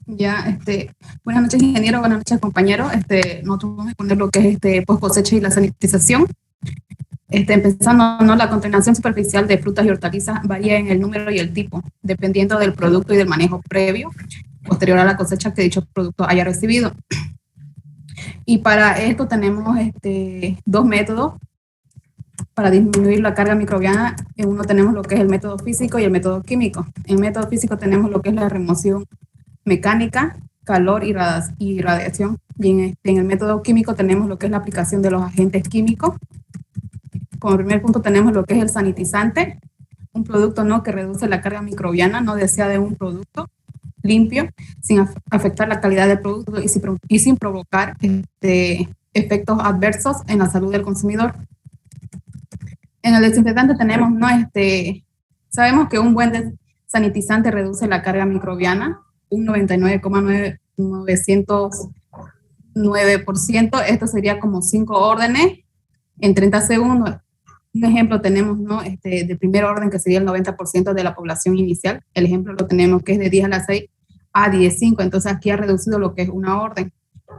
Ya, buenas noches, ingeniero, buenas noches, compañero. Nosotros vamos a poner lo que es post cosecha y la sanitización. Empezando, ¿no? La contaminación superficial de frutas y hortalizas varía en el número y el tipo, dependiendo del producto y del manejo previo, posterior a la cosecha que dicho producto haya recibido. Y para esto tenemos dos métodos para disminuir la carga microbiana. En uno tenemos lo que es el método físico y el método químico. En el método físico tenemos lo que es la remoción mecánica, calor y radiación. Y en el método químico tenemos lo que es la aplicación de los agentes químicos. Como primer punto tenemos lo que es el sanitizante, un producto ¿no? que reduce la carga microbiana no deseada de un producto limpio, sin afectar la calidad del producto y sin provocar efectos adversos en la salud del consumidor. En el desinfectante tenemos, ¿no? Sabemos que un buen sanitizante reduce la carga microbiana, un 99,909%. Esto sería como 5 órdenes en 30 segundos. Un ejemplo tenemos, ¿no? De primer orden, que sería el 90% de la población inicial. El ejemplo lo tenemos que es de 10 a la 6 a 10,5. Entonces aquí ha reducido lo que es una orden.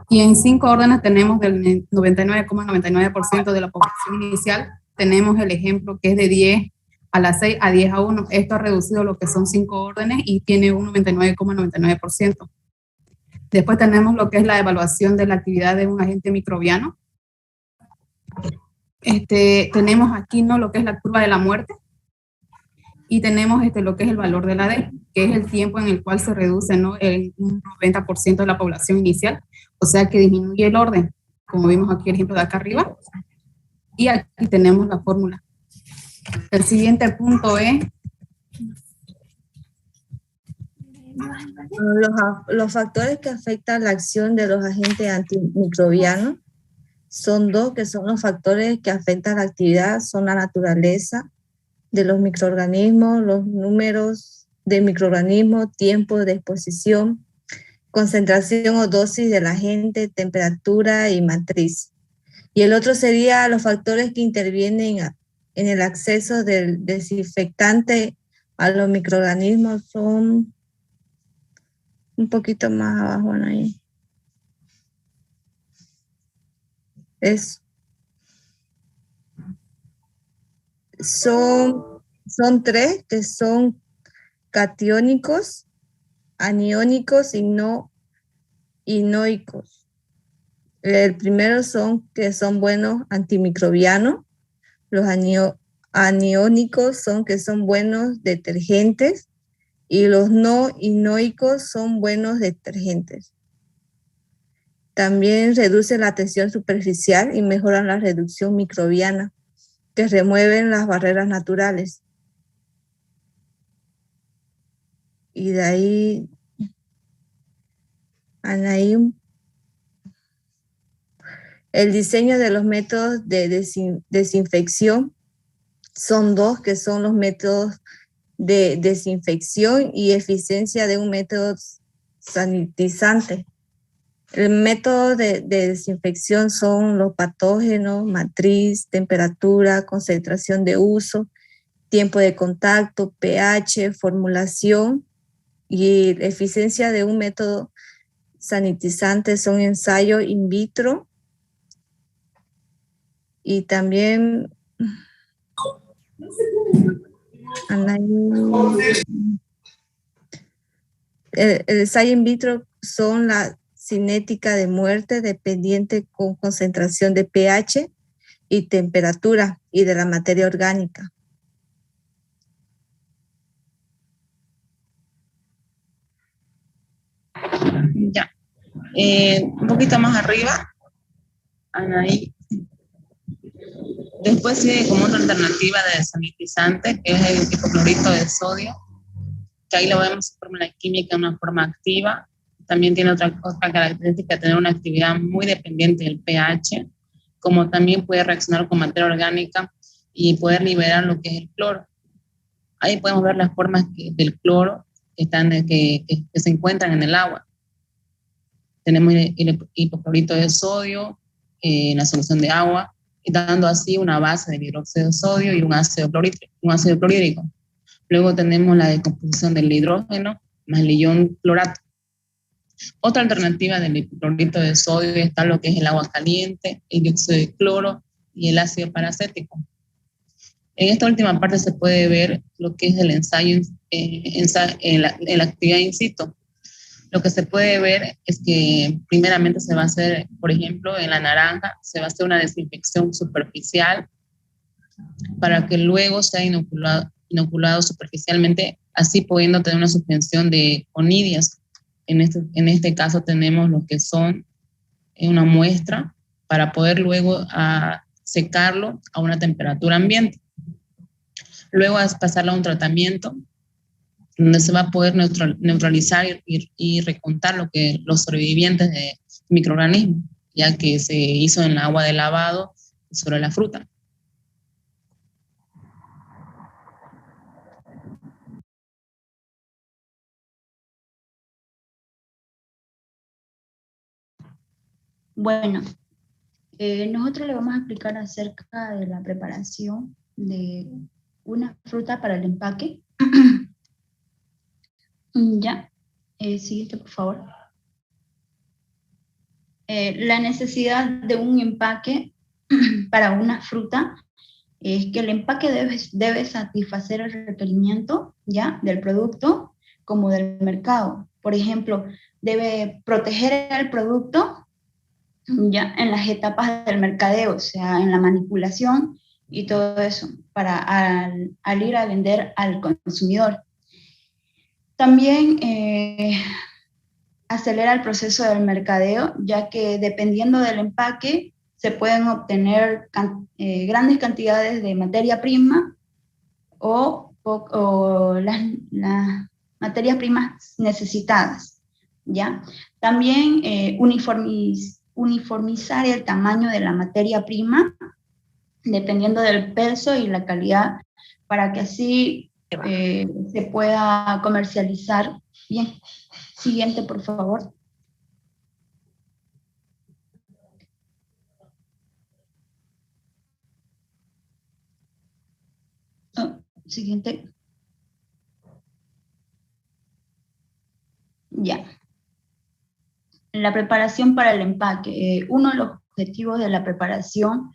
Y en 5 órdenes tenemos del 99,99% de la población inicial. Tenemos el ejemplo que es de 10 a la 6 a 10 a 1. Esto ha reducido lo que son 5 órdenes y tiene un 99,99%. Después tenemos lo que es la evaluación de la actividad de un agente microbiano. Tenemos aquí, ¿no? Lo que es la curva de la muerte. Y tenemos lo que es el valor de la D, que es el tiempo en el cual se reduce, ¿no? Un 90% de la población inicial. O sea que disminuye el orden, como vimos aquí el ejemplo de acá arriba. Y aquí tenemos la fórmula. El siguiente punto es... Los factores que afectan la acción de los agentes antimicrobianos son dos, que son los factores que afectan la actividad, son la naturaleza de los microorganismos, los números de microorganismos, tiempo de exposición, concentración o dosis del agente, temperatura y matriz. Y el otro sería los factores que intervienen en el acceso del desinfectante a los microorganismos, son un poquito más abajo ahí. Son tres, que son catiónicos, aniónicos y no inoicos. El primero son que son buenos antimicrobianos. Los aniónicos son que son buenos detergentes y los no inoicos son buenos detergentes. También reduce la tensión superficial y mejoran la reducción microbiana, que remueven las barreras naturales. Y de ahí, Anaí, el diseño de los métodos de desinfección son dos, que son los métodos de desinfección y eficiencia de un método sanitizante. El método de desinfección son los patógenos, matriz, temperatura, concentración de uso, tiempo de contacto, pH, formulación, y la eficiencia de un método sanitizante son ensayos in vitro y también el ensayo in vitro son la cinética de muerte dependiente con concentración de pH y temperatura y de la materia orgánica. Ya. Un poquito más arriba, Anaí. Después sigue como otra alternativa de sanitizante, que es el hipoclorito de sodio, que ahí lo vemos en fórmula química de una forma activa. También tiene otra característica de tener una actividad muy dependiente del pH, como también puede reaccionar con materia orgánica y poder liberar lo que es el cloro. Ahí podemos ver las formas del cloro que se encuentran en el agua. Tenemos el hipoclorito de sodio en la solución de agua, y dando así una base del hidróxido de sodio y un ácido clorhídrico. Luego tenemos la decomposición del hidrógeno más el ion clorato. Otra alternativa del hipoclorito de sodio está lo que es el agua caliente, el dióxido de cloro y el ácido paracético. En esta última parte se puede ver lo que es el ensayo en la actividad in situ. Lo que se puede ver es que primeramente se va a hacer, por ejemplo, en la naranja, se va a hacer una desinfección superficial para que luego sea inoculado superficialmente, así pudiendo tener una suspensión de conidias. En este caso tenemos lo que son una muestra para poder luego secarlo a una temperatura ambiente. Luego pasarlo a un tratamiento donde se va a poder neutralizar y recontar los sobrevivientes de microorganismos, ya que se hizo en el agua de lavado sobre la fruta. Bueno, nosotros le vamos a explicar acerca de la preparación de una fruta para el empaque. Ya, siguiente por favor. La necesidad de un empaque para una fruta es que el empaque debe satisfacer el requerimiento ya del producto como del mercado. Por ejemplo, debe proteger el producto ya en las etapas del mercadeo, o sea, en la manipulación y todo eso, para al ir a vender al consumidor. También acelera el proceso del mercadeo, ya que dependiendo del empaque se pueden obtener grandes cantidades de materia prima o las materias primas necesitadas, ¿ya? También uniformizar el tamaño de la materia prima dependiendo del peso y la calidad para que así se pueda comercializar bien. Siguiente, por favor. Siguiente. Ya. La preparación para el empaque. Uno de los objetivos de la preparación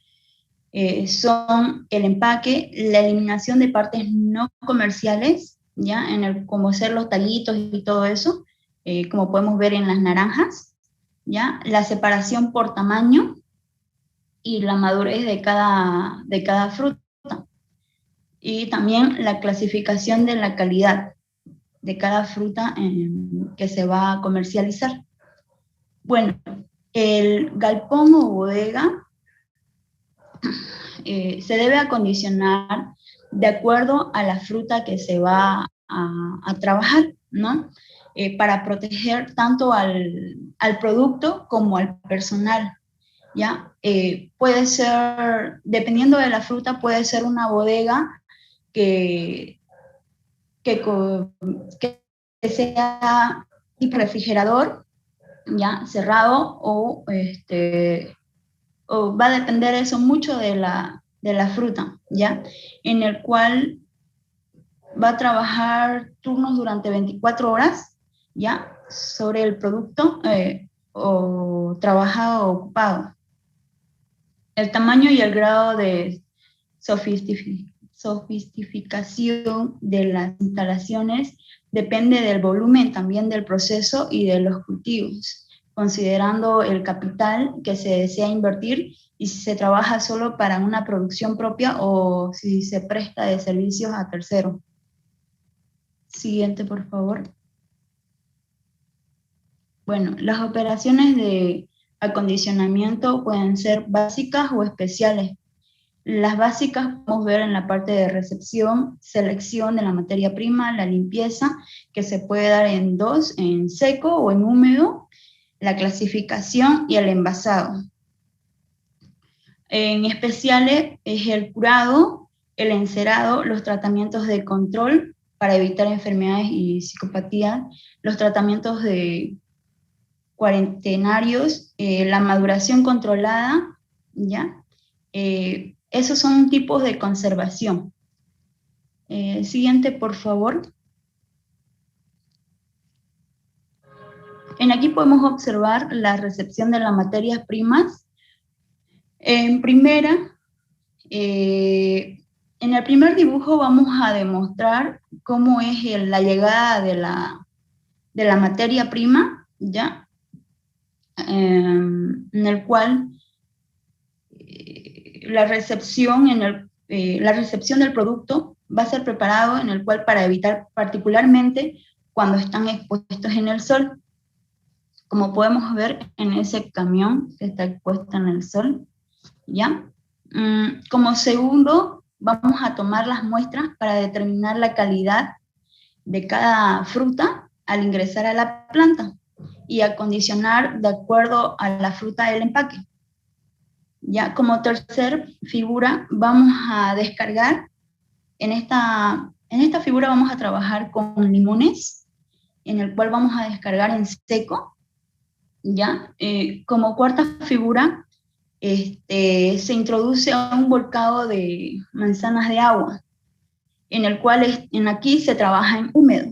son el empaque, la eliminación de partes no comerciales, ¿ya? Como ser los tallitos y todo eso, como podemos ver en las naranjas, ¿ya? La separación por tamaño y la madurez de cada fruta. Y también la clasificación de la calidad de cada fruta que se va a comercializar. Bueno, el galpón o bodega se debe acondicionar de acuerdo a la fruta que se va a trabajar, ¿no? Para proteger tanto al producto como al personal, ¿ya? Puede ser, dependiendo de la fruta, puede ser una bodega que sea tipo refrigerador, ya cerrado, o va a depender eso mucho de la fruta, ya, en el cual va a trabajar turnos durante 24 horas, ya, sobre el producto o trabajado o ocupado. El tamaño y el grado de sofisticación de las instalaciones depende del volumen también del proceso y de los cultivos, considerando el capital que se desea invertir y si se trabaja solo para una producción propia o si se presta de servicios a terceros. Siguiente, por favor. Bueno, las operaciones de acondicionamiento pueden ser básicas o especiales. Las básicas podemos ver en la parte de recepción, selección de la materia prima, la limpieza, que se puede dar en dos, en seco o en húmedo, la clasificación y el envasado. En especiales es el curado, el encerado, los tratamientos de control para evitar enfermedades y psicopatías, los tratamientos de cuarentenarios, la maduración controlada, ¿ya? Esos son tipos de conservación. Siguiente, por favor. Aquí podemos observar la recepción de las materias primas. En el primer dibujo vamos a demostrar cómo es la llegada de la materia prima, ¿ya? En el cual la recepción del producto va a ser preparado, en el cual, para evitar particularmente cuando están expuestos en el sol, como podemos ver en ese camión que está expuesto en el sol, ¿ya? Como segundo, vamos a tomar las muestras para determinar la calidad de cada fruta al ingresar a la planta y acondicionar de acuerdo a la fruta del empaque. Ya como tercer figura vamos a descargar, en esta figura vamos a trabajar con limones, en el cual vamos a descargar en seco, ¿ya? Como cuarta figura se introduce a un volcado de manzanas de agua, en el cual aquí se trabaja en húmedo.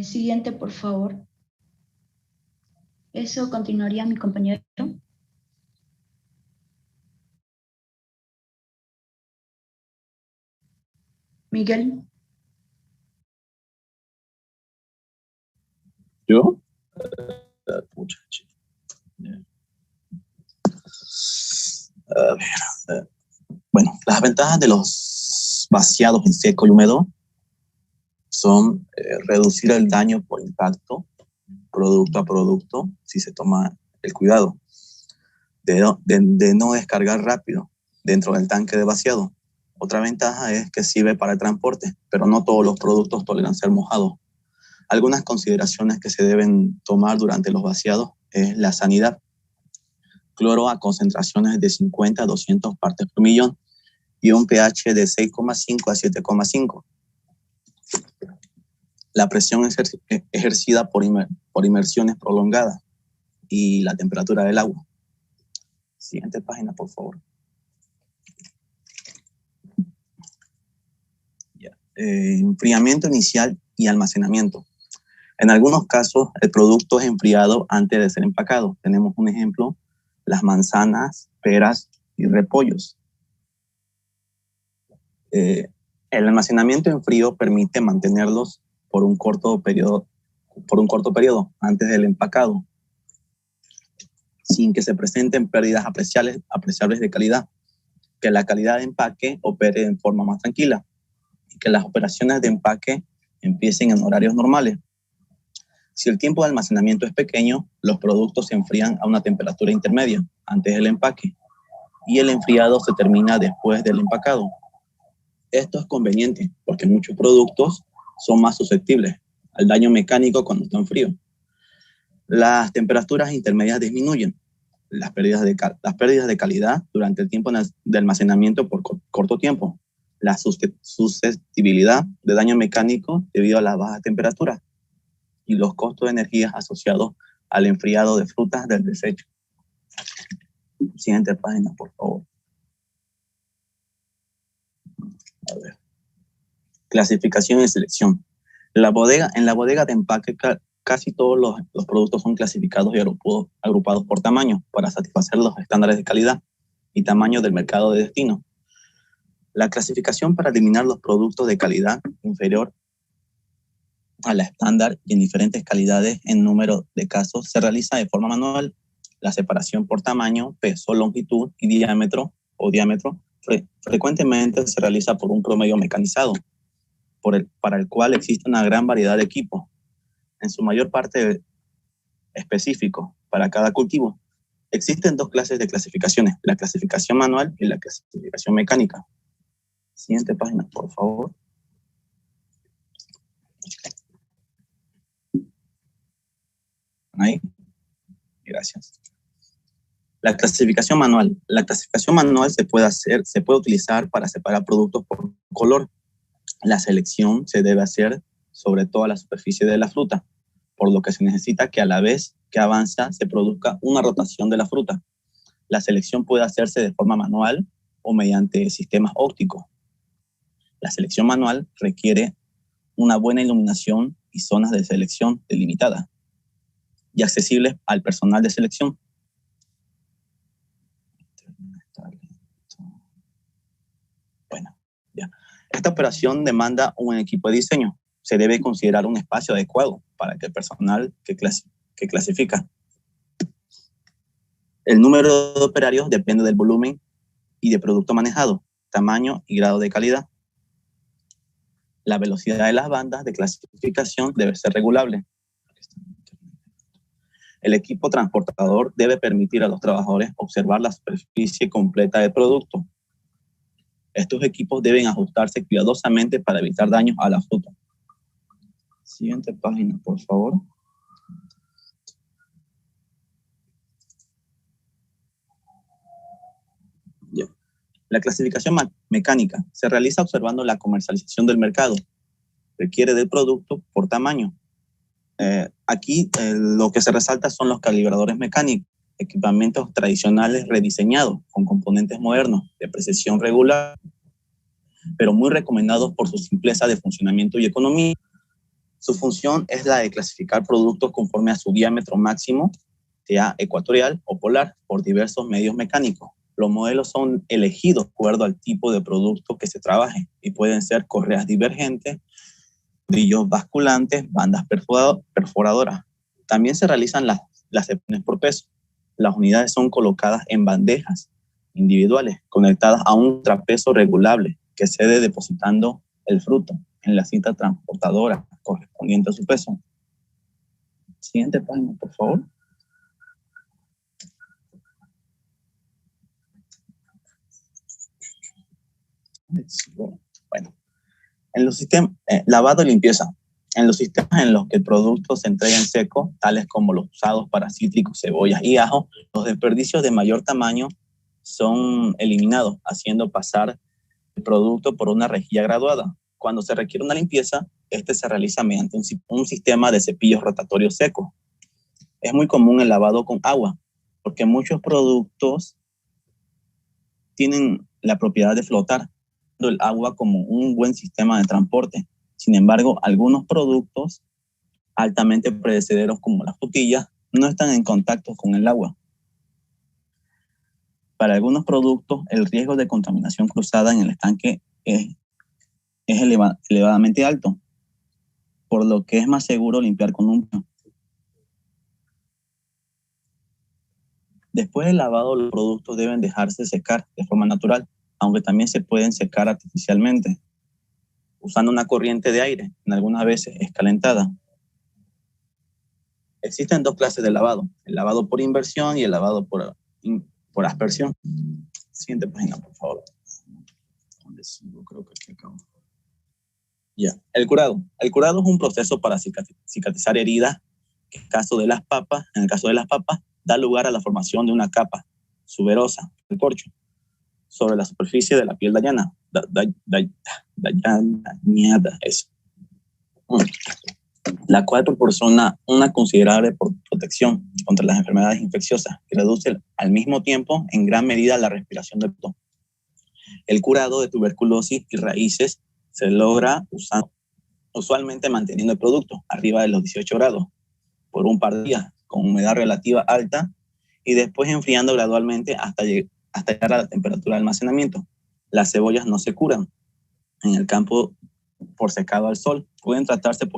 Siguiente, por favor. Eso continuaría mi compañero. Miguel. ¿Yo? Bueno, las ventajas de los vaciados en seco y húmedo son reducir el daño por impacto, producto a producto, si se toma el cuidado de no descargar rápido dentro del tanque de vaciado. Otra ventaja es que sirve para el transporte, pero no todos los productos toleran ser mojados. Algunas consideraciones que se deben tomar durante los vaciados es la sanidad. Cloro a concentraciones de 50 a 200 partes por millón y un pH de 6,5 a 7,5. La presión ejercida por inmersiones prolongadas y la temperatura del agua. Siguiente página, por favor. Enfriamiento inicial y almacenamiento. En algunos casos, el producto es enfriado antes de ser empacado. Tenemos un ejemplo: las manzanas, peras y repollos. El almacenamiento en frío permite mantenerlos por un corto periodo antes del empacado, sin que se presenten pérdidas apreciables de calidad, que la calidad de empaque opere en forma más tranquila y que las operaciones de empaque empiecen en horarios normales. Si el tiempo de almacenamiento es pequeño, los productos se enfrían a una temperatura intermedia antes del empaque y el enfriado se termina después del empacado. Esto es conveniente porque muchos productos son más susceptibles al daño mecánico cuando están fríos. Las temperaturas intermedias disminuyen las pérdidas de calidad durante el tiempo de almacenamiento por corto tiempo, la susceptibilidad de daño mecánico debido a las bajas temperaturas y los costos de energía asociados al enfriado de frutas del desecho. Siguiente página, por favor. A ver. Clasificación y selección. En la bodega de empaque casi todos los productos son clasificados y agrupados por tamaño para satisfacer los estándares de calidad y tamaño del mercado de destino. La clasificación para eliminar los productos de calidad inferior a la estándar y en diferentes calidades en número de casos se realiza de forma manual. La separación por tamaño, peso, longitud y diámetro frecuentemente se realiza por un promedio mecanizado, para el cual existe una gran variedad de equipos, en su mayor parte específicos para cada cultivo. Existen dos clases de clasificaciones: la clasificación manual y la clasificación mecánica. Siguiente página, por favor. Ahí. Gracias. La clasificación manual. La clasificación manual se puede utilizar para separar productos por color. La selección se debe hacer sobre toda la superficie de la fruta, por lo que se necesita que a la vez que avanza se produzca una rotación de la fruta. La selección puede hacerse de forma manual o mediante sistemas ópticos. La selección manual requiere una buena iluminación y zonas de selección delimitadas. y accesibles al personal de selección. Bueno, ya. Esta operación demanda un equipo de diseño. Se debe considerar un espacio adecuado para que el personal que clasifica. El número de operarios depende del volumen y de producto manejado, tamaño y grado de calidad. La velocidad de las bandas de clasificación debe ser regulable. El equipo transportador debe permitir a los trabajadores observar la superficie completa del producto. Estos equipos deben ajustarse cuidadosamente para evitar daños a la fruta. Siguiente página, por favor. Ya. La clasificación mecánica se realiza observando la comercialización del mercado. Requiere del producto por tamaño. Aquí lo que se resalta son los calibradores mecánicos, equipamientos tradicionales rediseñados con componentes modernos de precisión regular, pero muy recomendados por su simpleza de funcionamiento y economía. Su función es la de clasificar productos conforme a su diámetro máximo, sea ecuatorial o polar, por diversos medios mecánicos. Los modelos son elegidos de acuerdo al tipo de producto que se trabaje y pueden ser correas divergentes, brillos basculantes, bandas perforadoras. También se realizan las secciones por peso. Las unidades son colocadas en bandejas individuales conectadas a un trapezo regulable que cede depositando el fruto en la cinta transportadora correspondiente a su peso. Siguiente página, por favor. Bueno, en los sistemas, lavado y limpieza. En los sistemas en los que el producto se entrega en seco, tales como los usados para cítricos, cebollas y ajo, los desperdicios de mayor tamaño son eliminados, haciendo pasar el producto por una rejilla graduada. Cuando se requiere una limpieza, este se realiza mediante un sistema de cepillos rotatorios secos. Es muy común el lavado con agua, porque muchos productos tienen la propiedad de flotar, el agua como un buen sistema de transporte. Sin embargo, algunos productos altamente perecederos como las frutillas no están en contacto con el agua. Para algunos productos, el riesgo de contaminación cruzada en el estanque es elevadamente alto, por lo que es más seguro limpiar con un paño. Después del lavado, los productos deben dejarse secar de forma natural, aunque también se pueden secar artificialmente, usando una corriente de aire, en algunas veces escalentada. Existen dos clases de lavado, el lavado por inversión y el lavado por aspersión. Siguiente página, por favor. Creo que aquí acabo. Ya. El curado. El curado es un proceso para cicatrizar heridas que en el caso de las papas, da lugar a la formación de una capa suberosa, el corcho, sobre la superficie de la piel dañada. La cual proporciona una considerable protección contra las enfermedades infecciosas que reduce al mismo tiempo en gran medida la respiración del patógeno. El curado de tuberculosis y raíces se logra usualmente manteniendo el producto arriba de los 18 grados por un par de días con humedad relativa alta y después enfriando gradualmente hasta llegar a la temperatura de almacenamiento. Las cebollas no se curan en el campo por secado al sol. Pueden tratarse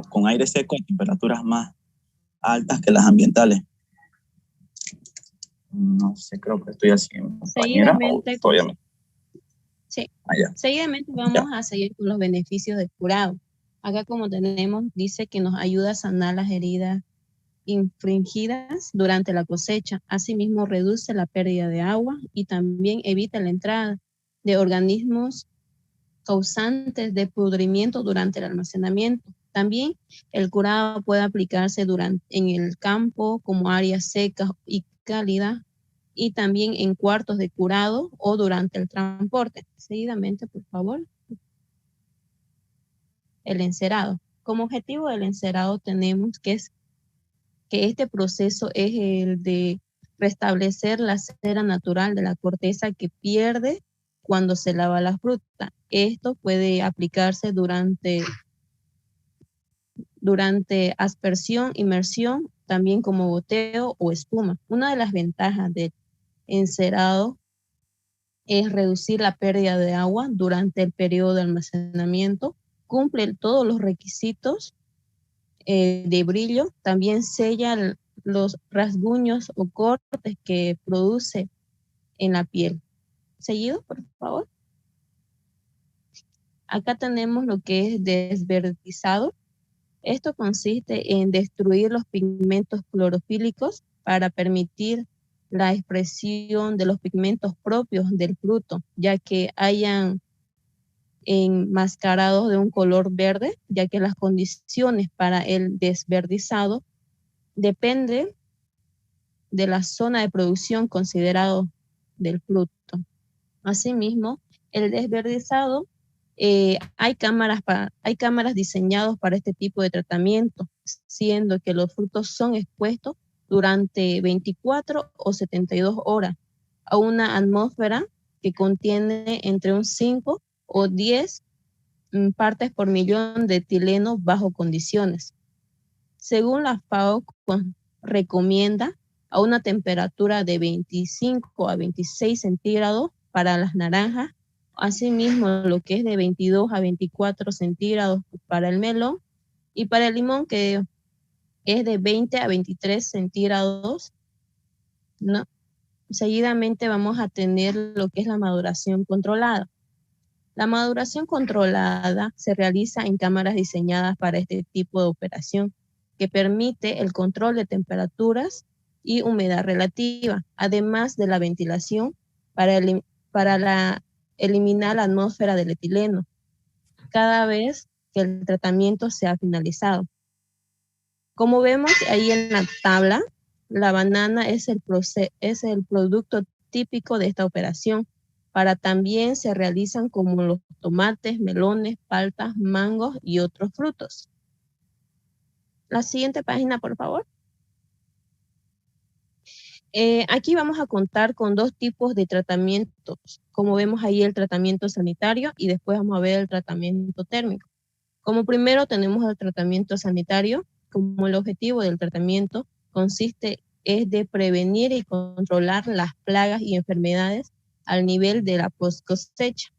con aire seco a temperaturas más altas que las ambientales. No sé, creo que estoy haciendo. Seguidamente, seguidamente vamos a seguir con los beneficios del curado. Acá como tenemos, dice que nos ayuda a sanar las heridas infringidas durante la cosecha. Asimismo, reduce la pérdida de agua y también evita la entrada de organismos causantes de pudrimiento durante el almacenamiento. También el curado puede aplicarse en el campo como áreas secas y cálidas y también en cuartos de curado o durante el transporte. Seguidamente, por favor. El encerado. Como objetivo del encerado tenemos que este proceso es el de restablecer la cera natural de la corteza que pierde cuando se lava la fruta. Esto puede aplicarse durante aspersión, inmersión, también como goteo o espuma. Una de las ventajas del encerado es reducir la pérdida de agua durante el periodo de almacenamiento, cumple todos los requisitos de brillo, también sella los rasguños o cortes que produce en la piel. Seguido, por favor. Acá tenemos lo que es desverdizado. Esto consiste en destruir los pigmentos clorofílicos para permitir la expresión de los pigmentos propios del fruto, ya que hayan enmascarados de un color verde, ya que las condiciones para el desverdizado dependen de la zona de producción considerado del fruto. Asimismo, el desverdizado, hay cámaras diseñadas para este tipo de tratamiento, siendo que los frutos son expuestos durante 24 o 72 horas a una atmósfera que contiene entre un 5 o 10 partes por millón de etileno bajo condiciones. Según la FAO, recomienda a una temperatura de 25 a 26 centígrados para las naranjas, asimismo lo que es de 22 a 24 centígrados para el melón, y para el limón, que es de 20 a 23 centígrados, ¿no? Seguidamente vamos a tener lo que es la maduración controlada. La maduración controlada se realiza en cámaras diseñadas para este tipo de operación, que permite el control de temperaturas y humedad relativa, además de la ventilación para eliminar la atmósfera del etileno, cada vez que el tratamiento sea finalizado. Como vemos ahí en la tabla, la banana es el producto típico de esta operación. También se realizan como los tomates, melones, paltas, mangos y otros frutos. La siguiente página, por favor. Aquí vamos a contar con dos tipos de tratamientos. Como vemos ahí, el tratamiento sanitario, y después vamos a ver el tratamiento térmico. Como primero tenemos el tratamiento sanitario, como el objetivo del tratamiento es de prevenir y controlar las plagas y enfermedades al nivel de la post cosecha.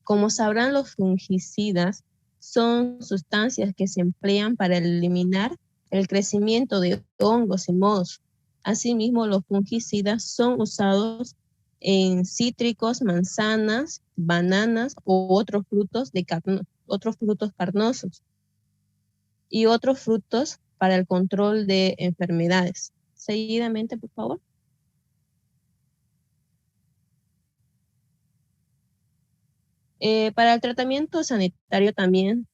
Como sabrán, los fungicidas son sustancias que se emplean para eliminar el crecimiento de hongos y mohos. Asimismo, los fungicidas son usados en cítricos, manzanas, bananas u otros frutos carnosos y otros frutos para el control de enfermedades. Seguidamente, por favor. Para el tratamiento sanitario también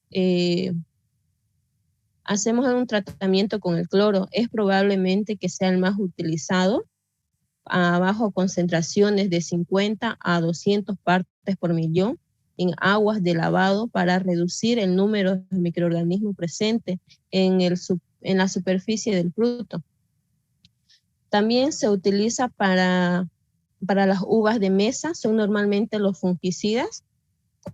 hacemos un tratamiento con el cloro. Es probablemente que sea el más utilizado a bajo concentraciones de 50 a 200 partes por millón en aguas de lavado para reducir el número de microorganismos presentes en la superficie del fruto. También se utiliza para las uvas de mesa, son normalmente los fungicidas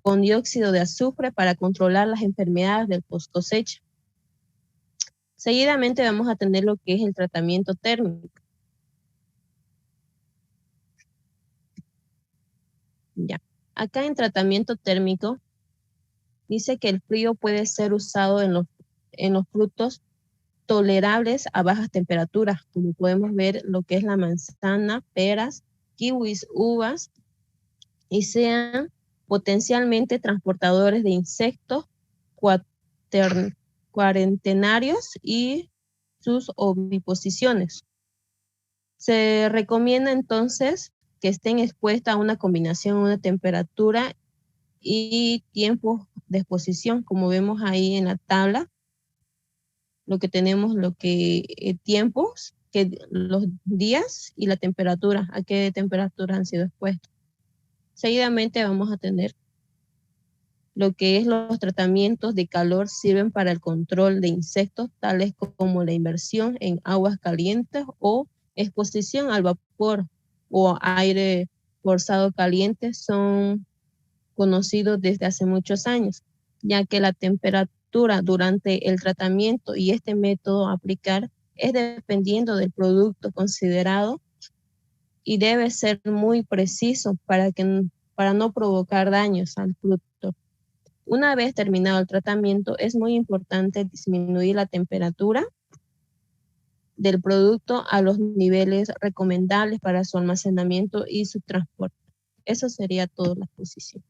con dióxido de azufre para controlar las enfermedades del post cosecha. Seguidamente vamos a tener lo que es el tratamiento térmico. Ya. Acá en tratamiento térmico dice que el frío puede ser usado en los frutos tolerables a bajas temperaturas, como podemos ver lo que es la manzana, peras, kiwis, uvas, y sean potencialmente transportadores de insectos cuarentenarios y sus oviposiciones. Se recomienda entonces que estén expuestas a una combinación de temperatura y tiempo de exposición, como vemos ahí en la tabla. Lo que tenemos, tiempos, los días y la temperatura, a qué temperatura han sido expuestos. Seguidamente vamos a tener lo que es los tratamientos de calor sirven para el control de insectos, tales como la inmersión en aguas calientes o exposición al vapor o aire forzado caliente, son conocidos desde hace muchos años, ya que la temperatura durante el tratamiento y este método a aplicar es dependiendo del producto considerado y debe ser muy preciso para no provocar daños al fruto. Una vez terminado el tratamiento, es muy importante disminuir la temperatura del producto a los niveles recomendables para su almacenamiento y su transporte. Eso sería toda la exposición.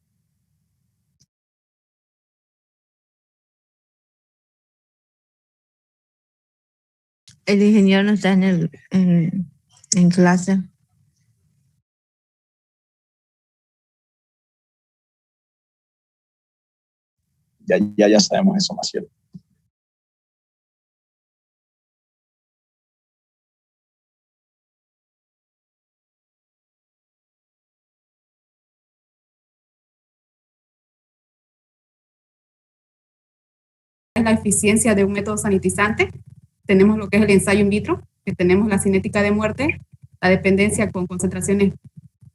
El ingeniero no está en clase. Ya sabemos eso, Maciel. La eficiencia de un método sanitizante. Tenemos lo que es el ensayo in vitro, que tenemos la cinética de muerte, la dependencia con concentraciones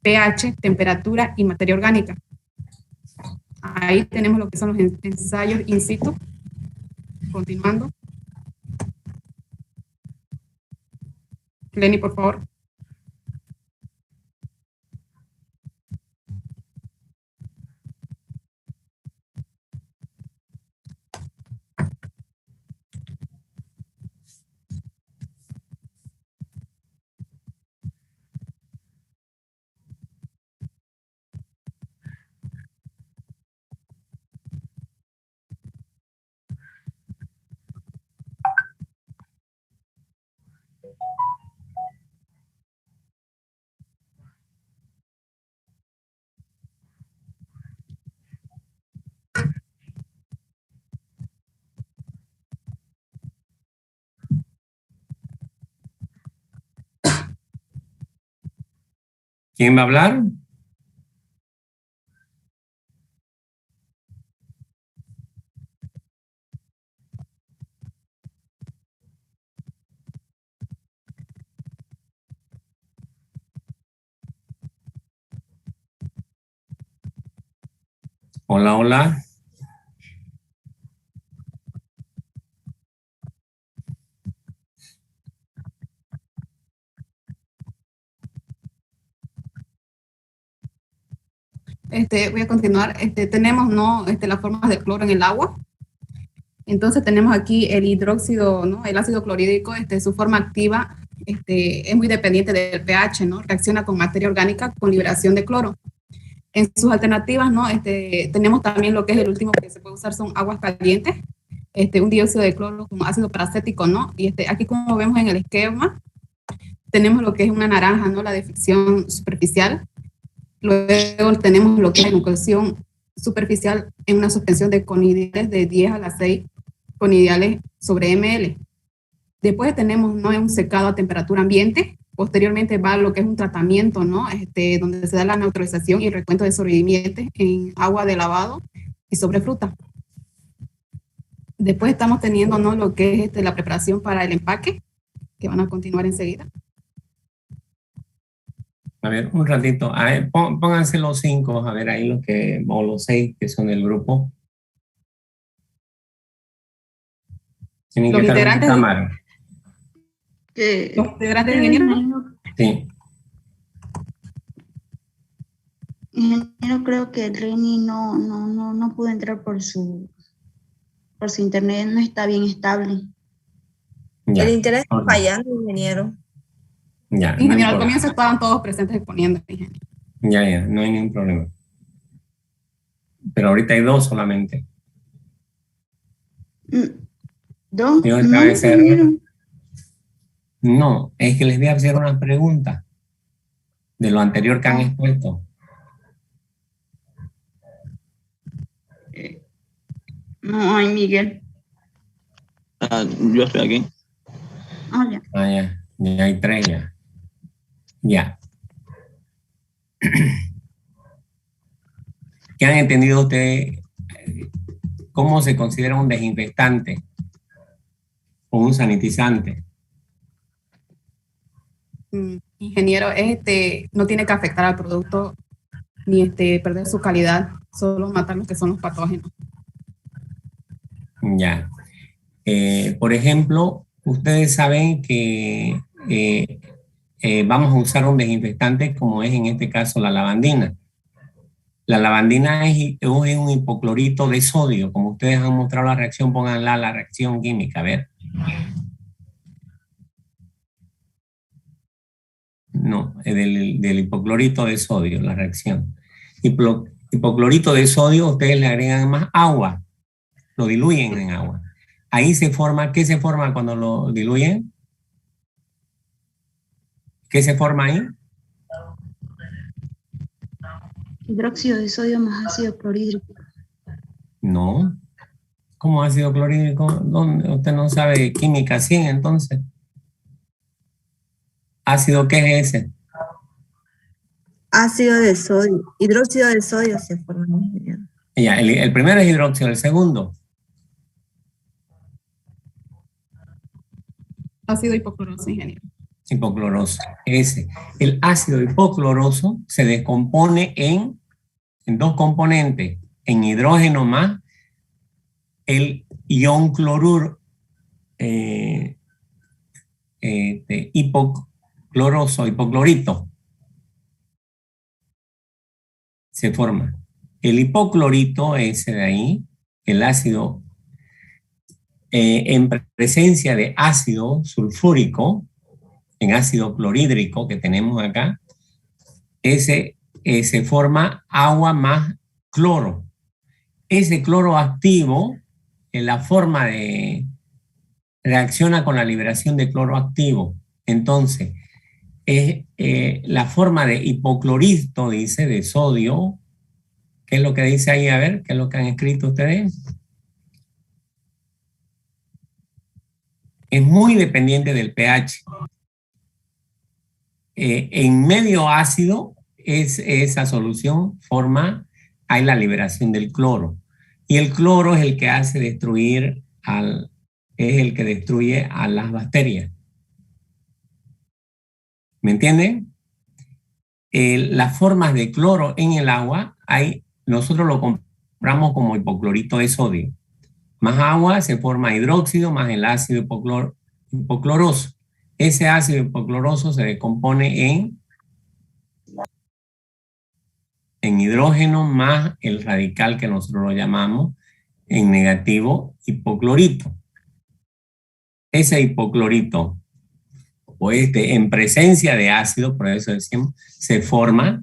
pH, temperatura y materia orgánica. Ahí tenemos lo que son los ensayos in situ. Continuando. Lenny, por favor. ¿Quién va a hablar? Hola, hola. Voy a continuar. Tenemos las formas de cloro en el agua. Entonces tenemos aquí el hidróxido, ¿no? El ácido clorhídrico, su forma activa es muy dependiente del pH, ¿no? Reacciona con materia orgánica con liberación de cloro. En sus alternativas, ¿no? Tenemos también lo que es el último que se puede usar son aguas calientes, un dióxido de cloro con ácido paracético, ¿no? Y aquí como vemos en el esquema, tenemos lo que es una naranja, ¿no? La defección superficial. Luego tenemos lo que es la enucleación superficial en una suspensión de conidiales de 10 a la 6 conidiales sobre ml. Después tenemos, ¿no? Un secado a temperatura ambiente. Posteriormente va lo que es un tratamiento, ¿no? Donde se da la neutralización y el recuento de sobrevivientes en agua de lavado y sobre fruta. Después estamos teniendo, ¿no? Lo que es la preparación para el empaque, que van a continuar enseguida. A ver, un ratito. A ver, pónganse los 5, a ver ahí o los 6 que son del grupo. Tienen Los que estar en integrantes. cámara. Los integrantes del ingeniero. Sí. Ingeniero, creo que Reni no pudo entrar por su internet, no está bien estable. Ya. El internet está fallando, ingeniero. Ya, ingeniero, al comienzo estaban todos presentes exponiendo, ingeniero. Ya, no hay ningún problema. Pero ahorita hay 2 solamente. 2. No, es que les voy a hacer una pregunta de lo anterior que han expuesto. No hay Miguel. Yo estoy aquí. Ya hay 3 ya. Ya. ¿Qué han entendido ustedes? ¿Cómo se considera un desinfectante o un sanitizante? Ingeniero, no tiene que afectar al producto ni perder su calidad, solo matar los que son los patógenos. Ya. Por ejemplo, ustedes saben que vamos a usar un desinfectante como es en este caso la lavandina. La lavandina es un hipoclorito de sodio. Como ustedes han mostrado la reacción, pónganla la reacción química, a ver. No, es del hipoclorito de sodio, la reacción. Hipoclorito de sodio, ustedes le agregan más agua, lo diluyen en agua. Ahí se forma, ¿qué se forma cuando lo diluyen? ¿Qué se forma ahí? Hidróxido de sodio más ácido clorhídrico. No. ¿Cómo ácido clorhídrico? ¿Dónde? Usted no sabe química 100, entonces. ¿Ácido qué es ese? Ácido de sodio, hidróxido de sodio se forma. Ya, el primero es hidróxido, el segundo. Ácido hipocloroso, ingeniero. Hipocloroso, ese. El ácido hipocloroso se descompone en dos componentes, en hidrógeno más el ion cloruro hipocloroso, hipoclorito. Se forma. El hipoclorito, ese de ahí, el ácido, en presencia de ácido sulfúrico, en ácido clorhídrico que tenemos acá, ese se forma agua más cloro. Ese cloro activo, en la forma de reacciona con la liberación de cloro activo. Entonces, es la forma de hipoclorito, dice, de sodio. ¿Qué es lo que dice ahí? A ver, ¿qué es lo que han escrito ustedes? Es muy dependiente del pH. En medio ácido, esa solución forma, hay la liberación del cloro. Y el cloro es el que hace destruir es el que destruye a las bacterias. ¿Me entienden? Las formas de cloro en el agua, nosotros lo compramos como hipoclorito de sodio. Más agua se forma hidróxido más el ácido hipocloroso. Ese ácido hipocloroso se descompone en hidrógeno más el radical que nosotros lo llamamos en negativo hipoclorito. Ese hipoclorito o en presencia de ácido, por eso decimos, se forma,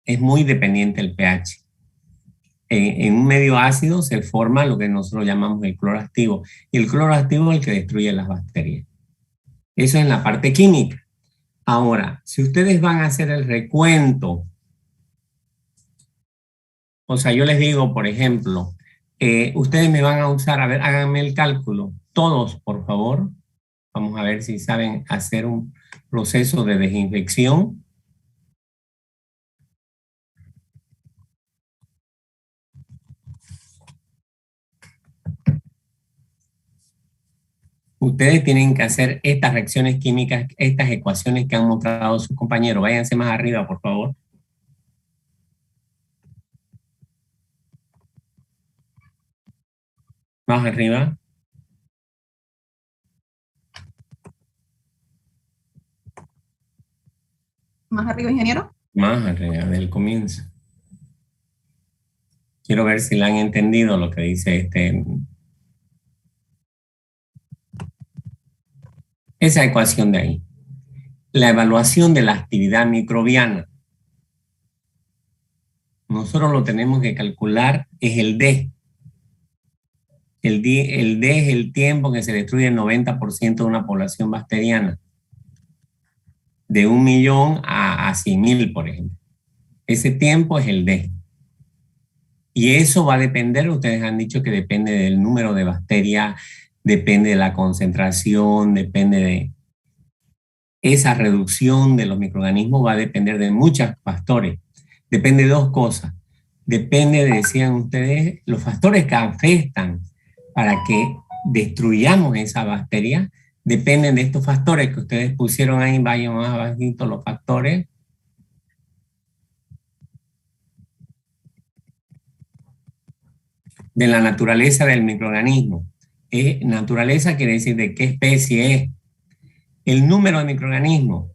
es muy dependiente del pH. En un medio ácido se forma lo que nosotros llamamos el cloro activo. Y el cloro activo es el que destruye las bacterias. Eso es en la parte química. Ahora, si ustedes van a hacer el recuento, o sea, yo les digo, por ejemplo, ustedes me van a usar, a ver, háganme el cálculo. Todos, por favor. Vamos a ver si saben hacer un proceso de desinfección. Ustedes tienen que hacer estas reacciones químicas, estas ecuaciones que han mostrado sus compañeros. Váyanse más arriba, por favor. Más arriba. ¿Más arriba, ingeniero? Más arriba, del comienzo. Quiero ver si la han entendido lo que dice esa ecuación de ahí. La evaluación de la actividad microbiana. Nosotros lo tenemos que calcular, es el D. El D es el tiempo que se destruye el 90% de una población bacteriana. De 1 millón a 100.000, por ejemplo. Ese tiempo es el D. Y eso va a depender, ustedes han dicho que depende del número de bacterias, depende de la concentración, depende de esa reducción de los microorganismos, va a depender de muchos factores. Depende de dos cosas. Depende, decían ustedes, los factores que afectan para que destruyamos esa bacteria, dependen de estos factores que ustedes pusieron ahí, vayan más abajito los factores. De la naturaleza del microorganismo. Naturaleza quiere decir de qué especie es. El número de microorganismos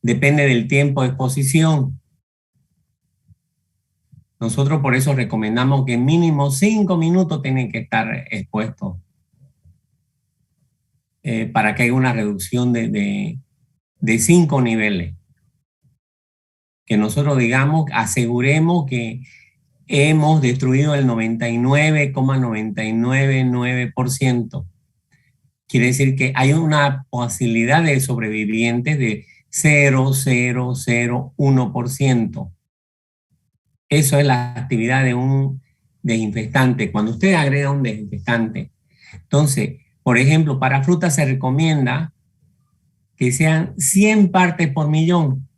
depende del tiempo de exposición. Nosotros por eso recomendamos que mínimo 5 minutos tienen que estar expuestos para que haya una reducción de 5 niveles. Que nosotros digamos, aseguremos que hemos destruido el 99,999%. Quiere decir que hay una posibilidad de sobrevivientes de 0,001%. Eso es la actividad de un desinfectante. Cuando usted agrega un desinfectante, entonces, por ejemplo, para frutas se recomienda que sean 100 partes por millón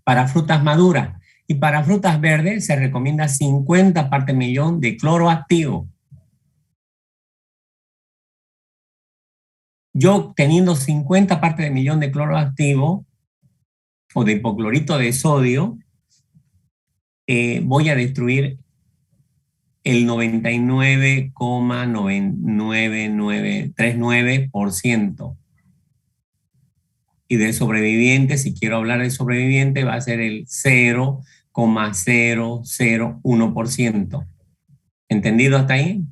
para frutas maduras. Y para frutas verdes se recomienda 50 partes por millón de cloro activo. Yo teniendo 50 partes de millón de cloro activo o de hipoclorito de sodio, voy a destruir el 99,99939%. Y de sobrevivientes, si quiero hablar de sobreviviente, va a ser el 0,001%. ¿Entendido hasta ahí?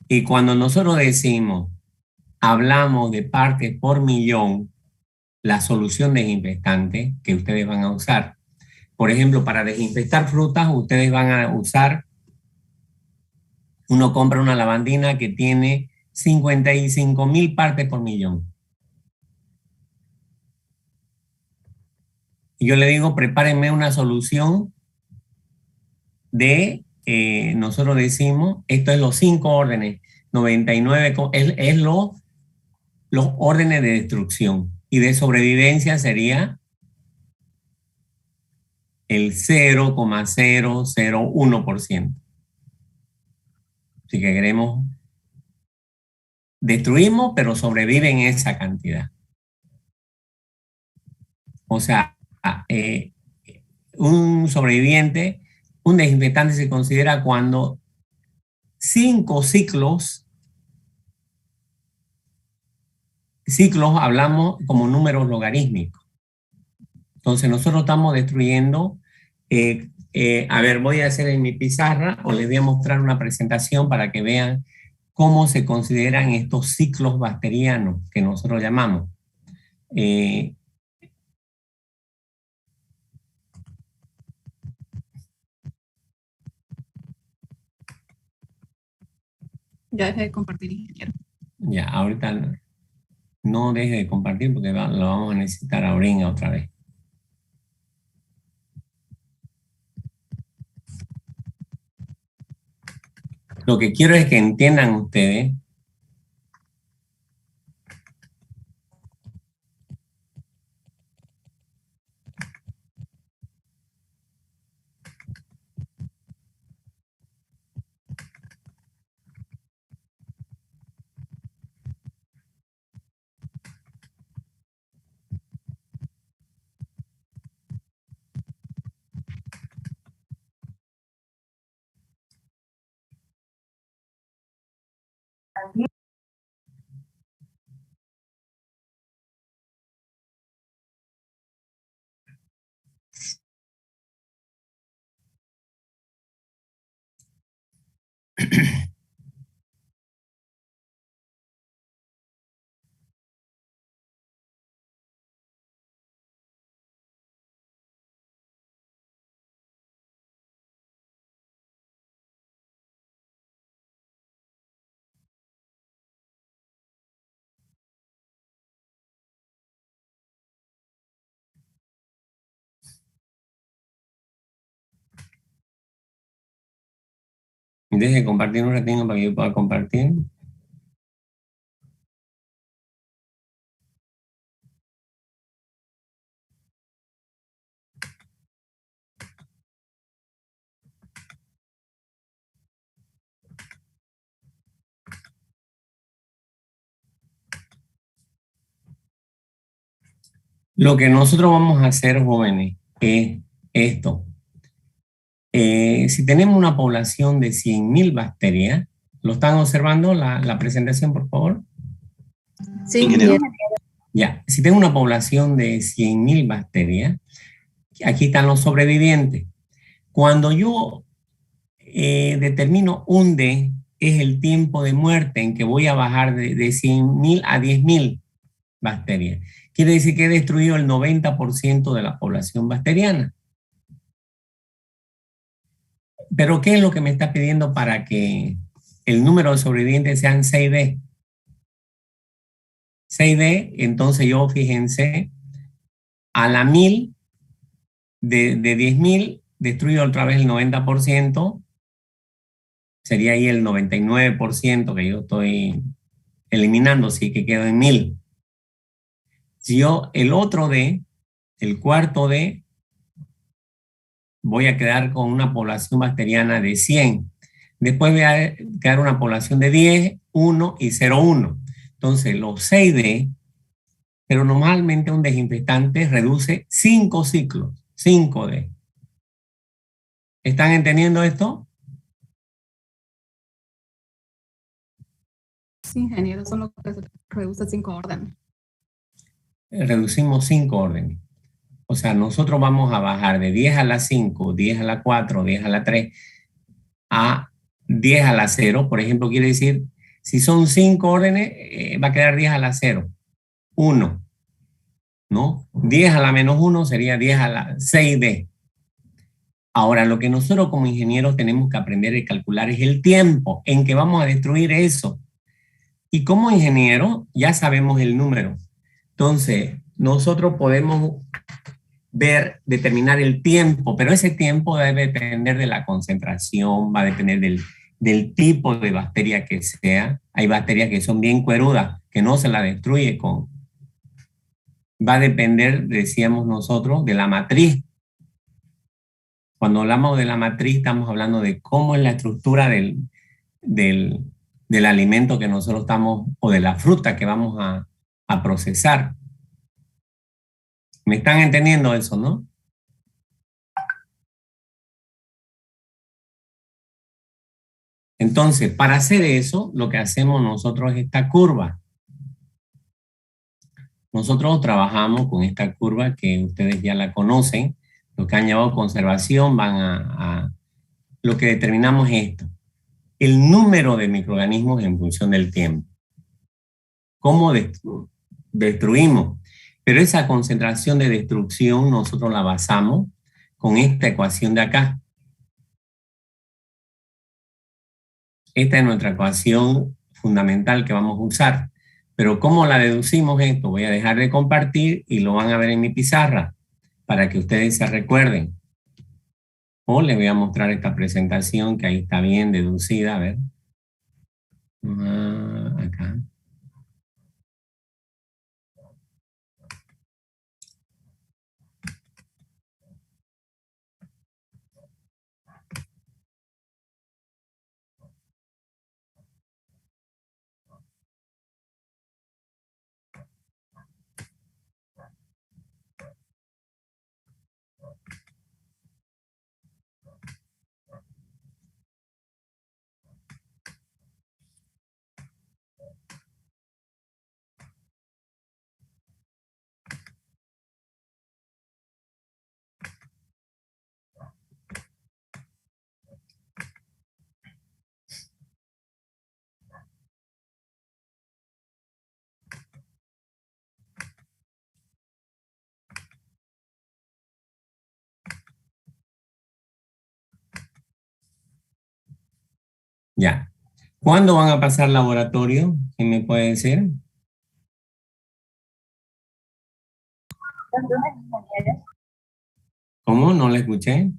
Y cuando nosotros decimos, hablamos de partes por millón, la solución desinfectante que ustedes van a usar. Por ejemplo, para desinfectar frutas, ustedes van a usar, uno compra una lavandina que tiene 55.000 partes por millón. Y yo le digo, prepárenme una solución de, nosotros decimos, esto es los 5 órdenes, 99, es los órdenes de destrucción. Y de sobrevivencia sería el 0,001%. Así que queremos, destruimos, pero sobreviven esa cantidad. O sea, un sobreviviente, un desinfectante se considera cuando 5 ciclos hablamos como números logarítmicos. Entonces nosotros estamos destruyendo, a ver, voy a hacer en mi pizarra o les voy a mostrar una presentación para que vean cómo se consideran estos ciclos bacterianos que nosotros llamamos. Ya dejé de compartir, ingeniero. Ya, ahorita no deje de compartir porque lo vamos a necesitar ahorita otra vez. Lo que quiero es que entiendan ustedes deje de compartir un ratito para que yo pueda compartir. Lo que nosotros vamos a hacer, jóvenes, es esto. Si tenemos una población de 100.000 bacterias, ¿lo están observando la presentación, por favor? Sí, Ingeniero. Ya, si tengo una población de 100.000 bacterias, aquí están los sobrevivientes. Cuando yo determino un D, es el tiempo de muerte en que voy a bajar de 100.000 a 10.000 bacterias. Quiere decir que he destruido el 90% de la población bacteriana. Pero ¿qué es lo que me está pidiendo para que el número de sobrevivientes sean 6D? 6D, entonces yo, fíjense, a la 1000, de 10.000, destruyo otra vez el 90%, sería ahí el 99% que yo estoy eliminando, sí, que quedo en 1000. Si yo el otro D, el cuarto D, voy a quedar con una población bacteriana de 100. Después voy a quedar una población de 10, 1 y 0,1. Entonces los 6D, pero normalmente un desinfectante reduce 5 ciclos, 5D. ¿Están entendiendo esto? Sí, ingeniero, eso es lo que se reduce 5 órdenes. Reducimos 5 órdenes. O sea, nosotros vamos a bajar de 10 a la 5, 10 a la 4, 10 a la 3, a 10 a la 0. Por ejemplo, quiere decir, si son 5 órdenes, va a quedar 10 a la 0. 1, ¿no? 10 a la menos 1 sería 10 a la 6D. Ahora, lo que nosotros como ingenieros tenemos que aprender a calcular es el tiempo en que vamos a destruir eso. Y como ingeniero ya sabemos el número. Entonces, nosotros podemos determinar el tiempo, pero ese tiempo debe depender de la concentración, va a depender del tipo de bacteria que sea. Hay bacterias que son bien cuerudas, que no se la destruye con... Va a depender, decíamos nosotros, de la matriz. Cuando hablamos de la matriz, estamos hablando de cómo es la estructura del alimento que nosotros estamos, o de la fruta que vamos a procesar. ¿Me están entendiendo eso, no? Entonces, para hacer eso, lo que hacemos nosotros es esta curva. Nosotros trabajamos con esta curva que ustedes ya la conocen. Los que han llevado conservación lo que determinamos es esto. El número de microorganismos en función del tiempo. ¿Cómo destruimos? Pero esa concentración de destrucción nosotros la basamos con esta ecuación de acá. Esta es nuestra ecuación fundamental que vamos a usar. Pero ¿cómo la deducimos esto? Voy a dejar de compartir y lo van a ver en mi pizarra para que ustedes se recuerden. O les voy a mostrar esta presentación que ahí está bien deducida. A ver. Acá. Ya. ¿Cuándo van a pasar laboratorio? ¿Quién me puede decir? ¿Cómo? No le escuché.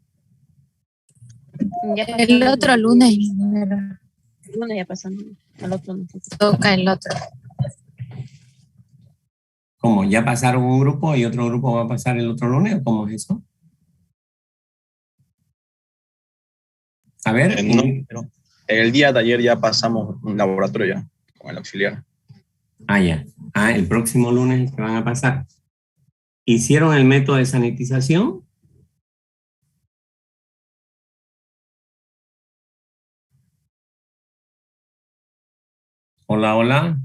El otro lunes. El lunes ya pasando. Al otro no. Toca el otro. ¿Cómo? ¿Ya pasaron un grupo y otro grupo va a pasar el otro lunes? ¿O cómo es eso? A ver. No, pero el día de ayer ya pasamos un laboratorio ya, con el auxiliar. Ah, ya. Ah, el próximo lunes que van a pasar. ¿Hicieron el método de sanitización? Hola, hola.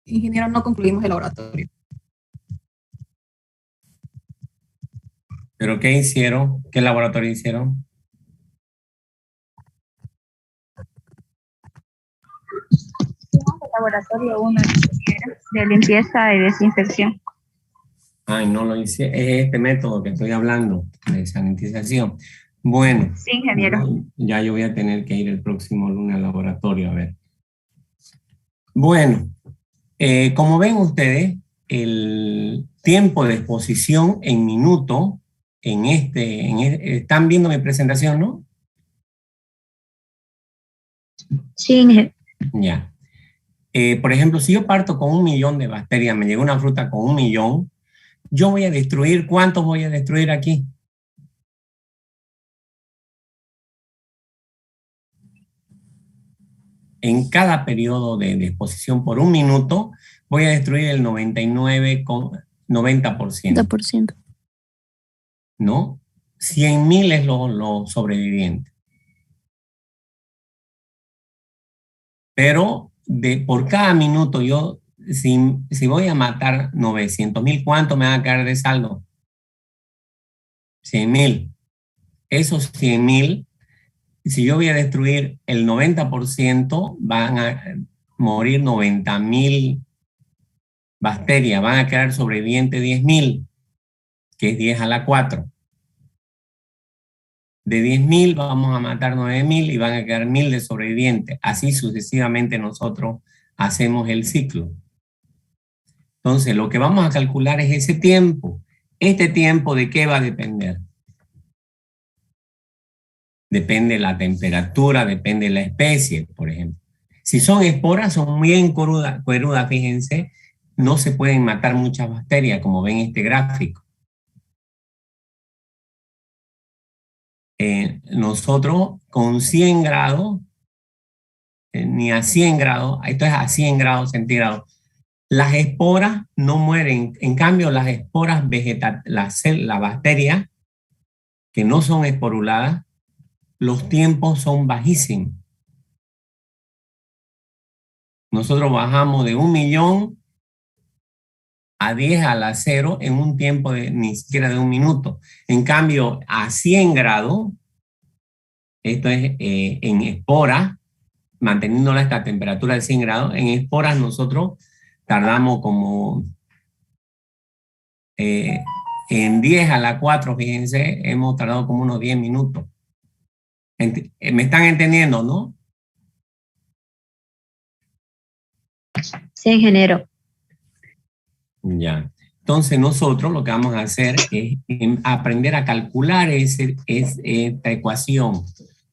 Ingeniero, no concluimos el laboratorio. ¿Pero qué hicieron? ¿Qué laboratorio hicieron? El laboratorio 1 de limpieza y desinfección. Ay, no lo hice. Es este método que estoy hablando, de sanitización. Bueno. Sí, ingeniero. Ya yo voy a tener que ir el próximo lunes al laboratorio a ver. Bueno, como ven ustedes, el tiempo de exposición en minuto están viendo mi presentación, ¿no? Sí, ingeniero. Ya. Por ejemplo, si yo parto con 1 millón de bacterias, me llegó una fruta con 1 millón, yo voy a destruir, ¿cuántos voy a destruir aquí? En cada periodo de exposición por 1 minuto, voy a destruir el 90%. ¿No? 100.000 es lo sobreviviente. Pero por cada minuto yo, si voy a matar 900.000, ¿cuánto me va a quedar de saldo? 100.000. Esos 100.000, si yo voy a destruir el 90%, van a morir 90.000 bacterias, van a quedar sobrevivientes 10.000, que es 10 a la 4. De 10.000 vamos a matar 9.000 y van a quedar 1.000 de sobrevivientes. Así sucesivamente nosotros hacemos el ciclo. Entonces, lo que vamos a calcular es ese tiempo. ¿Este tiempo de qué va a depender? Depende de la temperatura, depende de la especie, por ejemplo. Si son esporas, son bien cuerudas, fíjense, no se pueden matar muchas bacterias, como ven en este gráfico. Nosotros con 100 grados, ni a 100 grados, esto es a 100 grados centígrados, las esporas no mueren. En cambio, las esporas las bacterias que no son esporuladas, los tiempos son bajísimos. Nosotros bajamos de 1 millón a 10 a la 0 en un tiempo de ni siquiera de 1 minuto. En cambio, a 100 grados, esto es en esporas, manteniendo esta temperatura de 100 grados, en esporas nosotros tardamos como en 10 a la 4, fíjense, hemos tardado como unos 10 minutos. ¿Me están entendiendo, no? Sí, ingeniero. Ya. Entonces nosotros lo que vamos a hacer es aprender a calcular esta ecuación.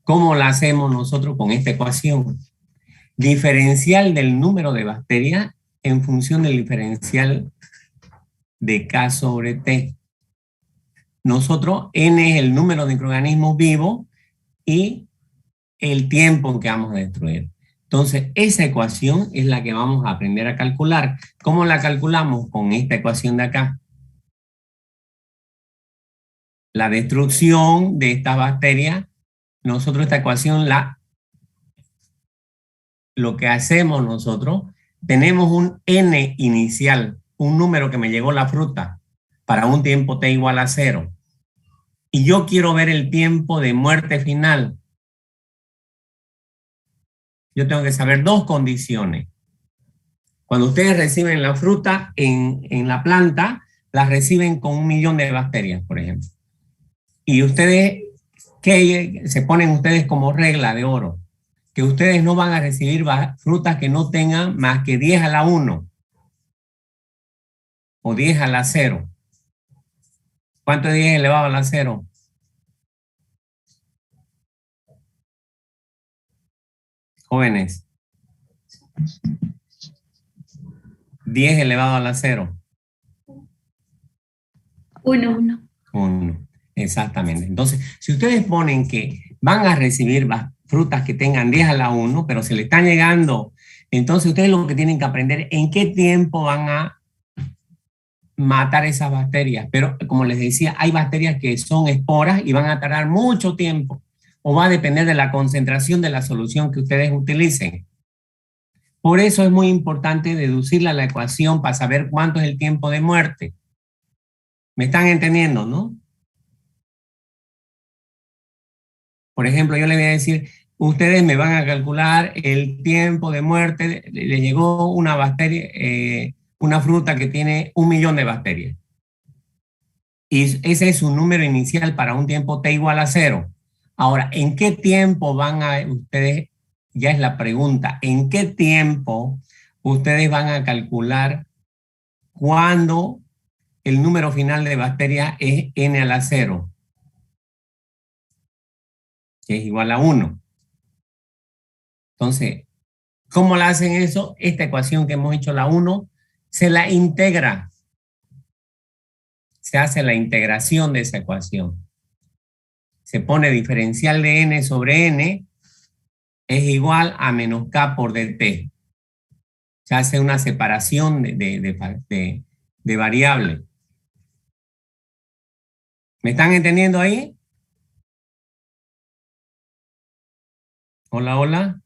¿Cómo la hacemos nosotros con esta ecuación? Diferencial del número de bacterias en función del diferencial de K sobre T. Nosotros, N es el número de microorganismos vivos y el tiempo en que vamos a destruir. Entonces, esa ecuación es la que vamos a aprender a calcular. ¿Cómo la calculamos? Con esta ecuación de acá. La destrucción de esta bacteria, nosotros esta ecuación lo que hacemos nosotros, tenemos un N inicial, un número que me llegó la fruta, para un tiempo T igual a 0. Y yo quiero ver el tiempo de muerte final. Yo tengo que saber 2 condiciones. Cuando ustedes reciben la fruta en la planta, la reciben con 1 millón de bacterias, por ejemplo. Y ustedes, ¿qué se ponen ustedes como regla de oro? Que ustedes no van a recibir frutas que no tengan más que 10 a la 1 o 10 a la 0. ¿Cuánto es 10 elevado a la 0? Jóvenes. 10 elevado a la 0. 1. 1. Exactamente. Entonces, si ustedes ponen que van a recibir frutas que tengan 10 a la 1, pero se le están llegando, entonces ustedes lo que tienen que aprender en qué tiempo van a matar esas bacterias. Pero como les decía, hay bacterias que son esporas y van a tardar mucho tiempo. o va a depender de la concentración de la solución que ustedes utilicen. Por eso es muy importante deducirla a la ecuación para saber cuánto es el tiempo de muerte. ¿Me están entendiendo, no? Por ejemplo, yo le voy a decir, ustedes me van a calcular el tiempo de muerte, le llegó una bacteria, una fruta que tiene 1 millón de bacterias. Y ese es su número inicial para un tiempo t igual a 0. Ahora, ¿en qué tiempo van a ustedes? Ya es la pregunta, ¿en qué tiempo ustedes van a calcular cuando el número final de bacterias es n a la 0? Que es igual a 1. Entonces, ¿cómo la hacen eso? Esta ecuación que hemos hecho, la 1, se la integra. Se hace la integración de esa ecuación. Se pone diferencial de n sobre n es igual a menos k por dt. Se hace una separación de variable. ¿Me están entendiendo ahí? Hola, hola.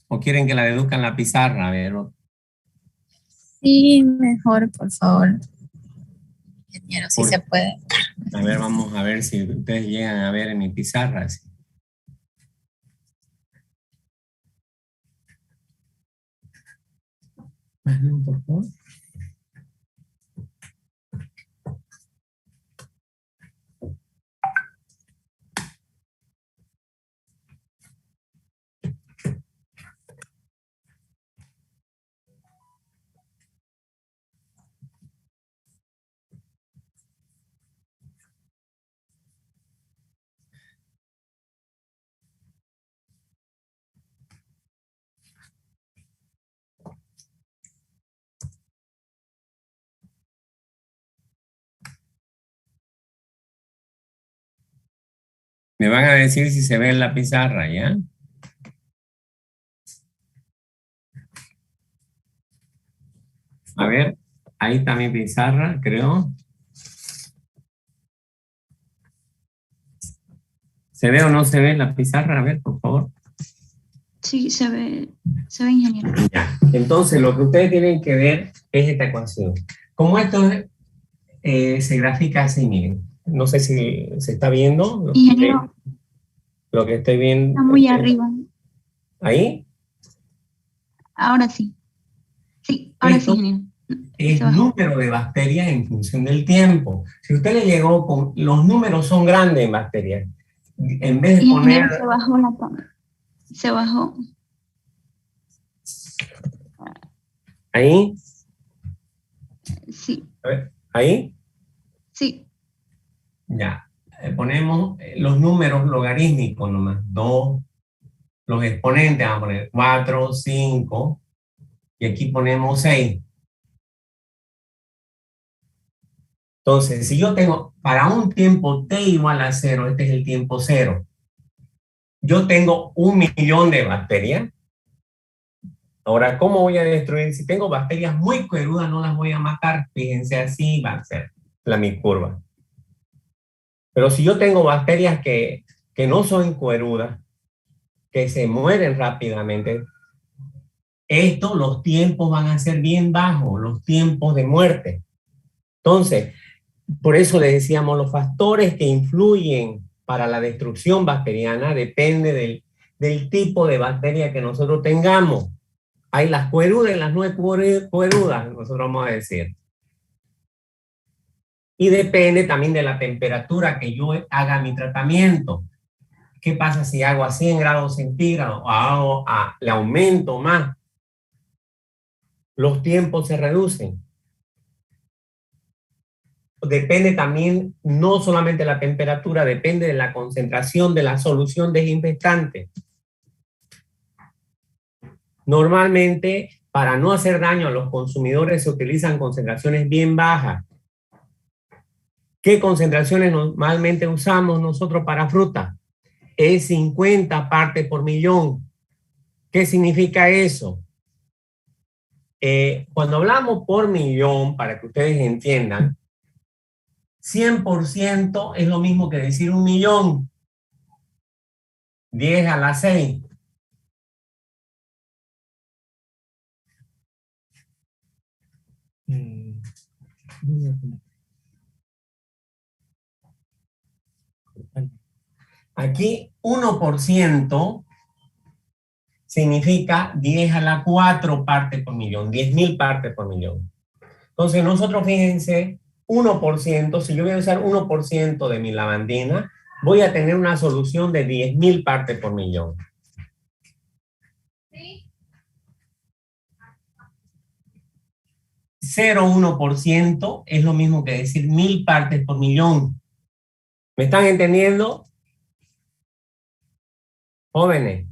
¿O quieren que la deduzca en la pizarra? A ver. Sí, mejor, por favor. Ingeniero, si se puede. A ver, vamos a ver si ustedes llegan a ver en mi pizarra. ¿Sí? Por favor. Me van a decir si se ve en la pizarra, ¿ya? A ver, ahí está mi pizarra, creo. ¿Se ve o no se ve la pizarra? A ver, por favor. Sí, se ve, ingeniero. Ya. Entonces, lo que ustedes tienen que ver es esta ecuación. Como esto se grafica así, miren. No sé si se está viendo. Ingeniero. Lo que estoy viendo. Está muy arriba. ¿Ahí? Ahora sí. Sí, ahora sí, ingeniero. Es número de bacterias en función del tiempo. Si usted le llegó con... Los números son grandes en bacterias. En vez de poner... Se bajó la toma. Se bajó. ¿Ahí? Sí. A ver, ¿ahí? Sí. Ya. Ponemos los números logarítmicos nomás. 2. Los exponentes vamos a poner 4, 5. Y aquí ponemos 6. Entonces, si yo tengo, para un tiempo t igual a 0, este es el tiempo 0. Yo tengo 1 millón de bacterias. Ahora, ¿cómo voy a destruir? Si tengo bacterias muy cuerudas, no las voy a matar. Fíjense, así va a ser mi curva. Pero si yo tengo bacterias que no son cuerudas, que se mueren rápidamente, los tiempos van a ser bien bajos, los tiempos de muerte. Entonces, por eso les decíamos, los factores que influyen para la destrucción bacteriana depende del tipo de bacteria que nosotros tengamos. Hay las cuerudas y las no cuerudas, nosotros vamos a decir. Y depende también de la temperatura que yo haga mi tratamiento. ¿Qué pasa si hago a 100 grados centígrados o le aumento más? Los tiempos se reducen. Depende también, no solamente de la temperatura, depende de la concentración de la solución desinfectante. Normalmente, para no hacer daño a los consumidores, se utilizan concentraciones bien bajas. ¿Qué concentraciones normalmente usamos nosotros para fruta? Es 50 partes por millón. ¿Qué significa eso? Cuando hablamos por millón, para que ustedes entiendan, 100% es lo mismo que decir 1 millón. 10 a la 6. Aquí 1% significa 10 a la 4 partes por millón, 10.000 partes por millón. Entonces nosotros, fíjense, 1%, si yo voy a usar 1% de mi lavandina, voy a tener una solución de 10.000 partes por millón. ¿Sí? 0,1% es lo mismo que decir 1.000 partes por millón. ¿Me están entendiendo? Jóvenes.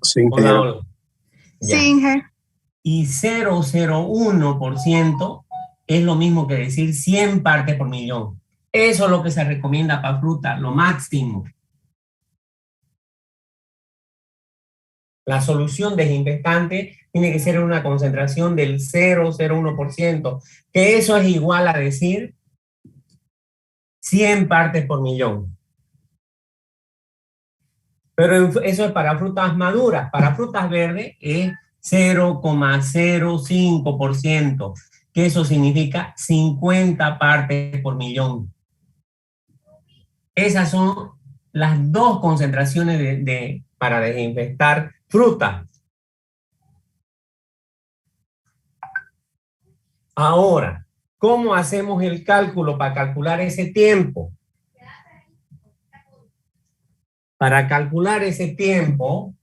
Sí, hola, hola. Ya. Sí, Inge. Y 0,01% es lo mismo que decir 100 partes por millón. Eso es lo que se recomienda para fruta, lo máximo. La solución desinfectante tiene que ser una concentración del 0,01%, que eso es igual a decir 100 partes por millón. Pero eso es para frutas maduras. Para frutas verdes es 0,05%, que eso significa 50 partes por millón. Esas son las dos concentraciones para desinfectar fruta. Ahora, ¿cómo hacemos el cálculo para calcular ese tiempo? Para calcular ese tiempo,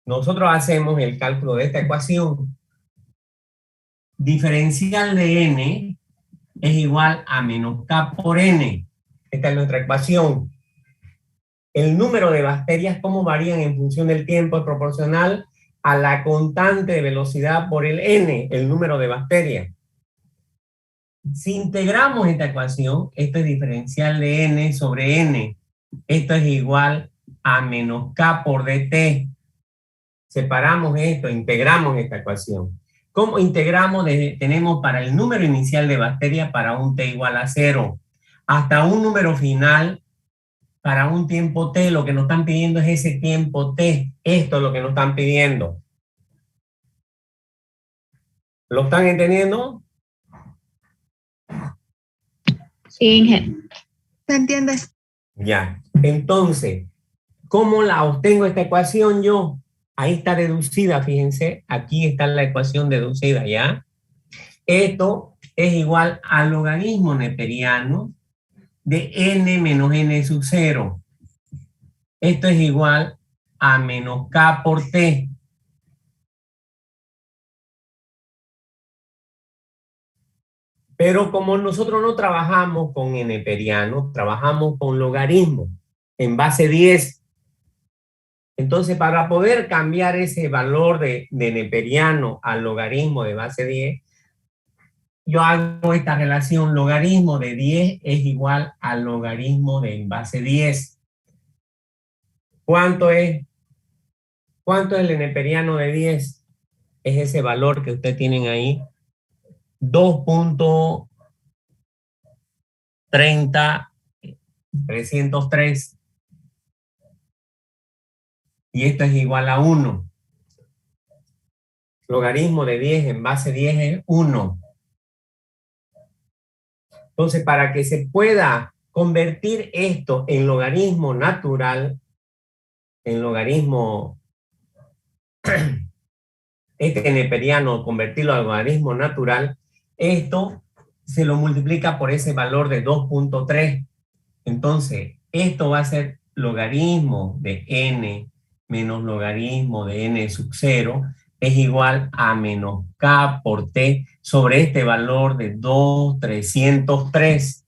nosotros hacemos el cálculo de esta ecuación. Diferencial de n es igual a menos k por n. Esta es nuestra ecuación. El número de bacterias, cómo varían en función del tiempo, es proporcional a la constante de velocidad por el n, el número de bacterias. Si integramos esta ecuación, esto es diferencial de n sobre n. Esto es igual a menos k por dt. Separamos esto, integramos esta ecuación. ¿Cómo integramos? Tenemos para el número inicial de bacterias para un t igual a 0, hasta un número final para un tiempo t. Lo que nos están pidiendo es ese tiempo t. Esto es lo que nos están pidiendo. ¿Lo están entendiendo? Sí, Inge. ¿Se entiende? Ya. Entonces, ¿cómo la obtengo esta ecuación yo? Ahí está deducida, fíjense. Aquí está la ecuación deducida, ¿ya? Esto es igual al logaritmo neperiano de n menos n sub 0. Esto es igual a menos k por t. Pero como nosotros no trabajamos con neperiano, trabajamos con logaritmo en base 10. Entonces, para poder cambiar ese valor de neperiano al logaritmo de base 10, yo hago esta relación: logaritmo de 10 es igual al logaritmo de base 10. ¿Cuánto es? ¿Cuánto es el neperiano de 10? Es ese valor que ustedes tienen ahí, 2.303. Y esto es igual a 1. Logaritmo de 10 en base 10 es 1. Entonces, para que se pueda convertir esto en logaritmo natural, en logaritmo, este neperiano, convertirlo a logaritmo natural, esto se lo multiplica por ese valor de 2.3. Entonces, esto va a ser logaritmo de n menos logaritmo de n sub 0 es igual a menos k por t sobre este valor de 2.303.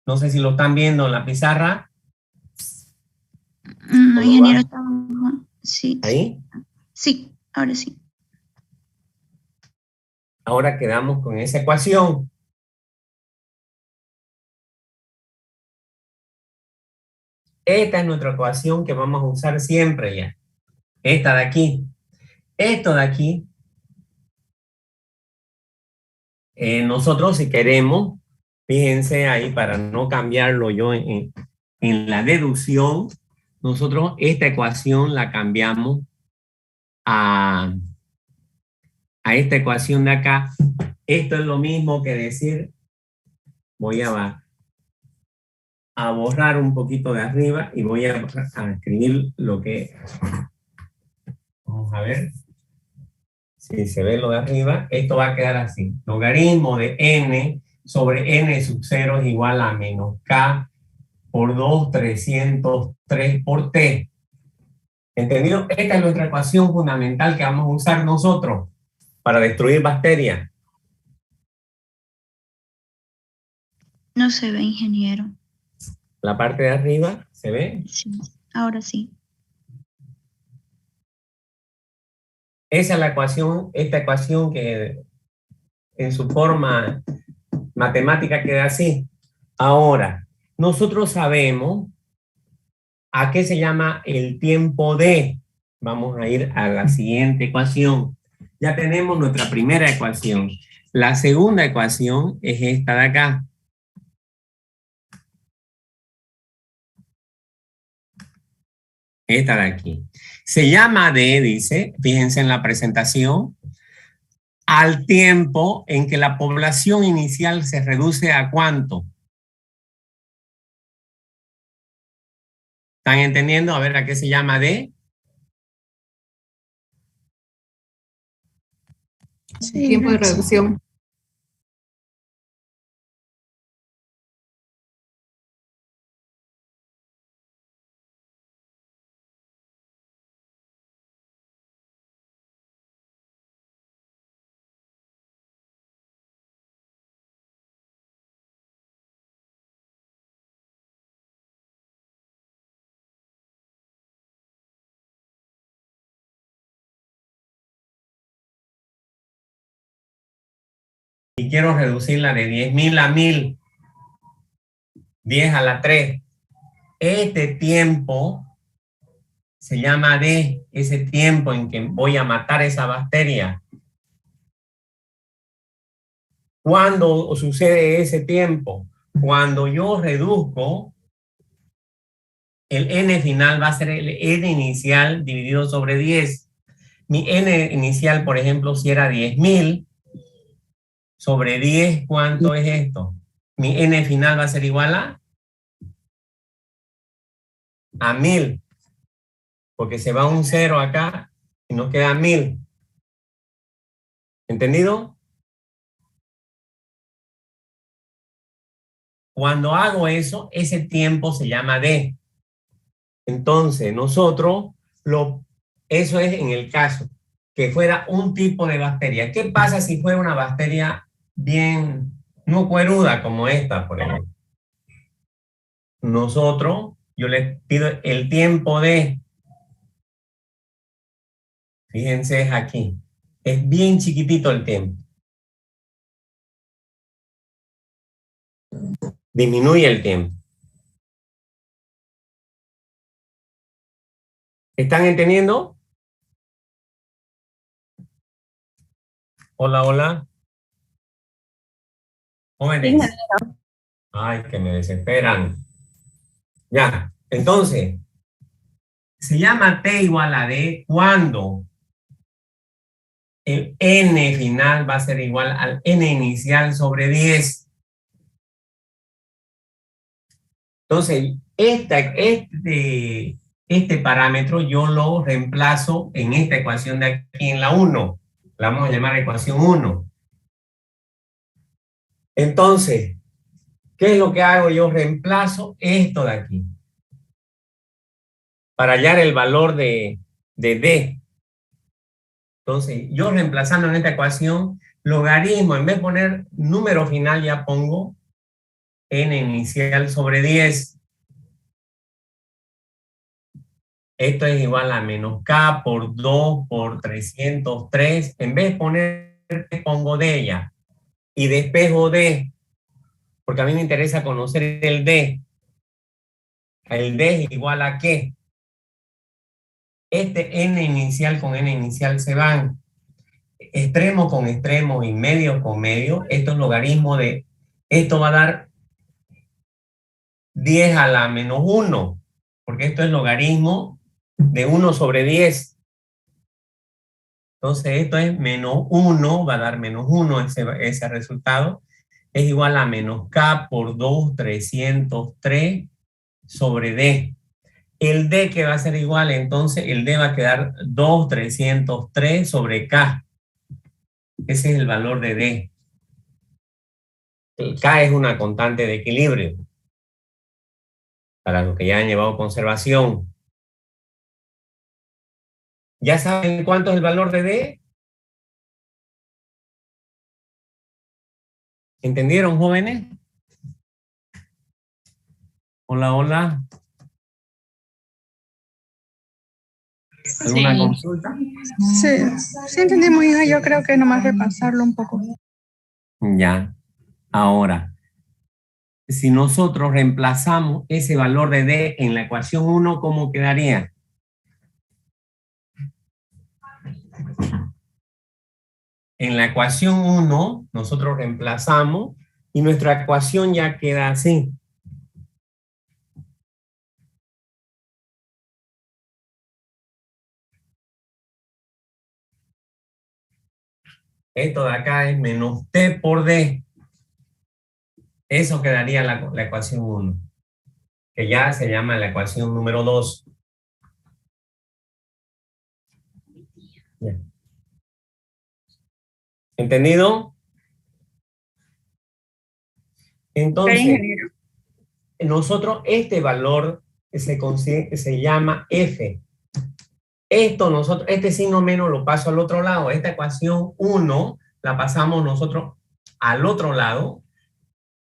No sé si lo están viendo en la pizarra. No, ingeniero, sí. ¿Ahí? Sí, ahora sí. Ahora quedamos con esa ecuación. Esta es nuestra ecuación que vamos a usar siempre ya. Esta de aquí. Esto de aquí nosotros si queremos, fíjense ahí para no cambiarlo yo en la deducción, nosotros esta ecuación la cambiamos a esta ecuación de acá. Esto es lo mismo que decir, voy a borrar un poquito de arriba y voy a escribir lo que, vamos a ver si se ve lo de arriba. Esto va a quedar así: logaritmo de n sobre n sub 0 es igual a menos k por 2, 303 por t. ¿Entendido? Esta es nuestra ecuación fundamental que vamos a usar nosotros para destruir bacterias. No se ve, ingeniero. La parte de arriba, ¿se ve? Sí, ahora sí. Esa es la ecuación, esta ecuación que en su forma matemática queda así. Ahora, nosotros sabemos a qué se llama el tiempo de. Vamos a ir a la siguiente ecuación. Ya tenemos nuestra primera ecuación. La segunda ecuación es esta de acá. Esta de aquí. Se llama D, dice, fíjense en la presentación, al tiempo en que la población inicial se reduce a ¿cuánto? ¿Están entendiendo? A ver, ¿a qué se llama D? Sí, tiempo de reducción. Y quiero reducirla de 10.000 a 1.000. 10 a la 3. Este tiempo se llama D, ese tiempo en que voy a matar esa bacteria. ¿Cuándo sucede ese tiempo? Cuando yo reduzco, el n final va a ser el n inicial dividido sobre 10. Mi n inicial, por ejemplo, si era 10.000, sobre 10, ¿cuánto es esto? Mi n final va a ser igual a 1.000. Porque se va un 0 acá y nos queda 1.000. ¿Entendido? Cuando hago eso, ese tiempo se llama D. Entonces, nosotros, eso es en el caso que fuera un tipo de bacteria. ¿Qué pasa si fuera una bacteria bien no cueruda como esta, por ejemplo? Nosotros, yo le pido el tiempo de, fíjense, es aquí. Es bien chiquitito el tiempo. Disminuye el tiempo. ¿Están entendiendo? Hola, hola. Jóvenes. Ay, que me desesperan. Ya, entonces, se llama T igual a D cuando el N final va a ser igual al N inicial sobre 10. Entonces, este parámetro yo lo reemplazo en esta ecuación de aquí, en la 1. La vamos a llamar ecuación 1. Entonces, ¿qué es lo que hago? Yo reemplazo esto de aquí para hallar el valor de D. Entonces, yo reemplazando en esta ecuación, logaritmo, en vez de poner número final, ya pongo n inicial sobre 10. Esto es igual a menos k por 2 por 303. En vez de poner, pongo D ya. Y despejo D, porque a mí me interesa conocer el D. El D es igual a ¿qué? Este n inicial con n inicial se van. extremo con extremo y medio con medio, esto es logaritmo de, esto va a dar 10 a la menos 1, porque esto es logaritmo de 1 sobre 10. Entonces esto es menos 1, va a dar menos 1 ese resultado, es igual a menos k por 2, 303 sobre d. El d que va a ser igual, entonces el d va a quedar 2, 303 sobre k. Ese es el valor de d. El k es una constante de equilibrio. Para los que ya han llevado conservación. ¿Ya saben cuánto es el valor de d? ¿Entendieron, jóvenes? Hola, hola. ¿Alguna consulta? Sí entendimos, hija. Yo creo que nomás repasarlo un poco. Ya. Ahora, si nosotros reemplazamos ese valor de d en la ecuación 1, ¿cómo quedaría? En la ecuación 1, nosotros reemplazamos y nuestra ecuación ya queda así. Esto de acá es menos t por d. Eso quedaría la ecuación 1, que ya se llama la ecuación número 2. ¿Entendido? Entonces, nosotros este valor se llama f. Este signo menos lo paso al otro lado. Esta ecuación 1 la pasamos nosotros al otro lado.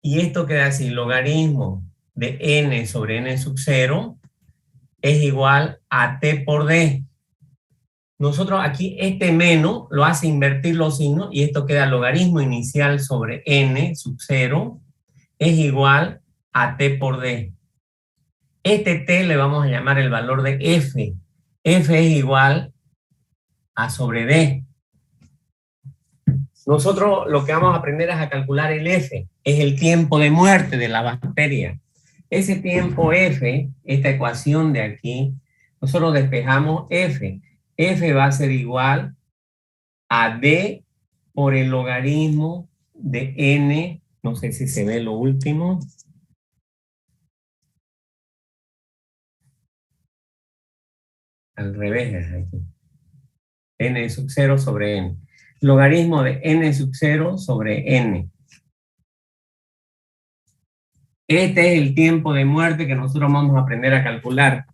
Y esto queda así, logaritmo de n sobre n sub 0 es igual a t por d. Nosotros aquí este menos lo hace invertir los signos y esto queda logaritmo inicial sobre n sub 0 es igual a t por d. Este t le vamos a llamar el valor de f. F es igual a sobre d. Nosotros lo que vamos a aprender es a calcular el f. Es el tiempo de muerte de la bacteria. Ese tiempo f, esta ecuación de aquí, nosotros despejamos f. F va a ser igual a d por el logaritmo de n, no sé si se ve lo último. Al revés es aquí. N sub 0 sobre n. Logaritmo de n sub 0 sobre n. Este es el tiempo de muerte que nosotros vamos a aprender a calcular.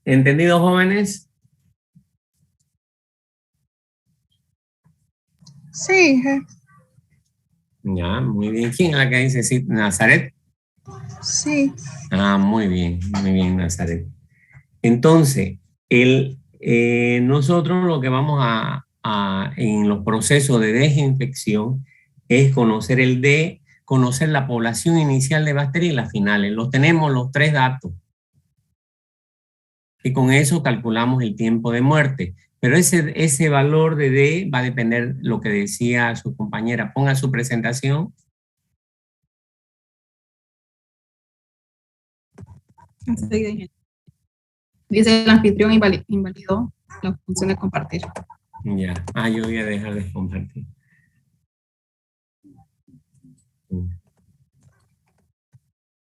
¿Entendido, jóvenes? Sí. Ya, muy bien. ¿Quién es la que dice sí? ¿Nazaret? Sí. Ah, muy bien, Nazaret. Entonces, nosotros lo que vamos en los procesos de desinfección es conocer el D, conocer la población inicial de bacterias y las finales. Los tenemos los 3 datos. Y con eso calculamos el tiempo de muerte. Pero ese valor de D va a depender de lo que decía su compañera. Ponga su presentación. Dice el anfitrión invalidó la función de compartir. Ya. Yo voy a dejar de compartir.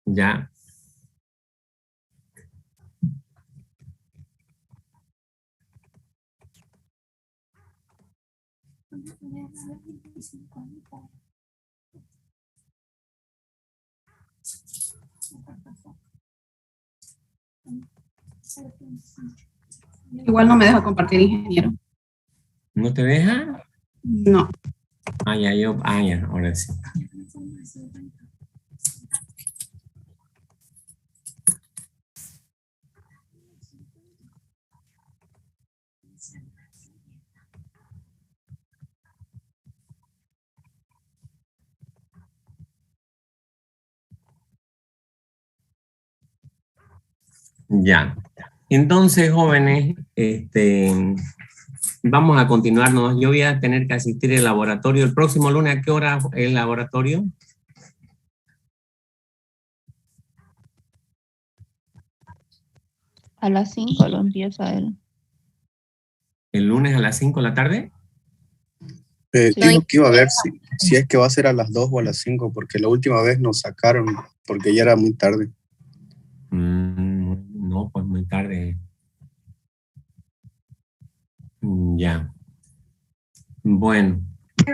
Ya. Igual no me deja compartir, ingeniero. ¿No te deja? No. Ya, ahora sí. Ya. Entonces, jóvenes, vamos a continuarnos. Yo voy a tener que asistir al laboratorio. El próximo lunes, ¿a qué hora el laboratorio? A las 5 lo empieza él. ¿El lunes a las 5 de la tarde? Dijo que iba a ver si es que va a ser a las 2 o a las 5, porque la última vez nos sacaron porque ya era muy tarde. No, pues muy tarde. Ya. Bueno.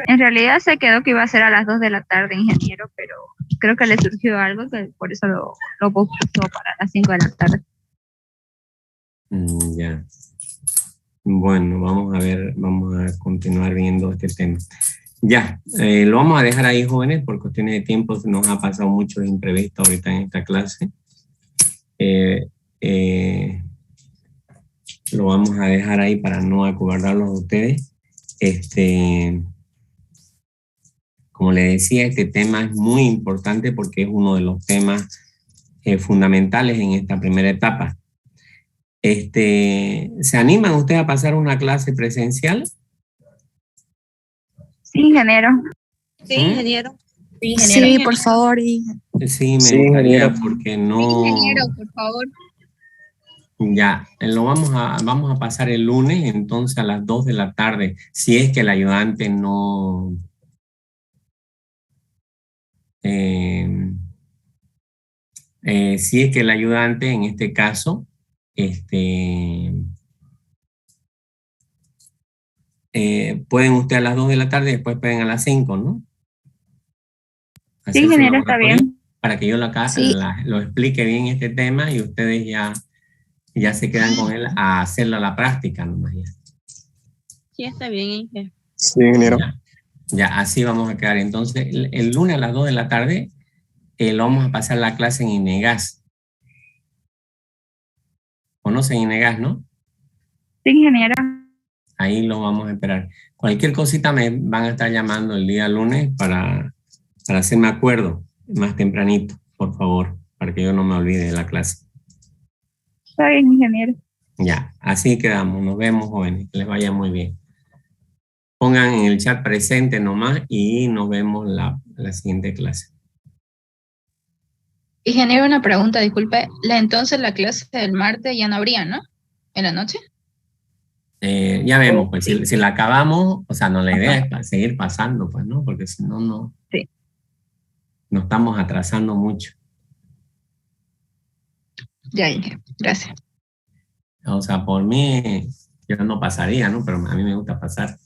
En realidad se quedó que iba a ser a las 2 de la tarde, ingeniero, pero creo que le surgió algo que por eso lo pospuso para las 5 de la tarde. Ya. Bueno, vamos a ver, vamos a continuar viendo este tema. Ya, lo vamos a dejar ahí, jóvenes, por cuestiones de tiempo. Nos ha pasado mucho imprevisto ahorita en esta clase. Lo vamos a dejar ahí para no acobardarlos a ustedes. Como les decía, este tema es muy importante porque es uno de los temas fundamentales en esta primera etapa. ¿Se animan ustedes a pasar una clase presencial? Sí, ingeniero. Sí, ingeniero. Sí, por favor. Sí, me gustaría porque no... Ingeniero, por favor. Ya, vamos a pasar el lunes, entonces a las 2 de la tarde, si es que el ayudante no... si es que el ayudante, en este caso, pueden ustedes a las 2 de la tarde y después pueden a las 5, ¿no? Sí, ingeniero, está bien. Para que yo lo explique bien este tema y ustedes ya se quedan con él a hacerlo a la práctica nomás ya. Sí, está bien, ingeniero. Sí, ingeniero. Ya, así vamos a quedar. Entonces, el lunes a las 2 de la tarde lo vamos a pasar la clase en INEGAS. ¿Conocen INEGAS, no? Sí, ingeniero. Ahí lo vamos a esperar. Cualquier cosita me van a estar llamando el día lunes para hacerme acuerdo más tempranito, por favor, para que yo no me olvide de la clase. Está bien, ingeniero. Ya, así quedamos. Nos vemos, jóvenes. Que les vaya muy bien. Pongan en el chat presente nomás y nos vemos la siguiente clase. Ingeniero, una pregunta, disculpe. Entonces la clase del martes ya no habría, ¿no? ¿En la noche? Ya vemos, pues si la acabamos, o sea, no, la idea es seguir pasando, pues, ¿no? Porque si no, no estamos atrasando mucho. Ya, ingeniero. Gracias. O sea, por mí, yo no pasaría, ¿no? Pero a mí me gusta pasar.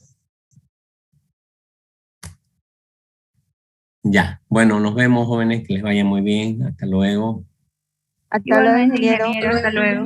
Ya, bueno, nos vemos, jóvenes, que les vaya muy bien. Hasta luego. Hasta luego, ingeniero. Hasta luego.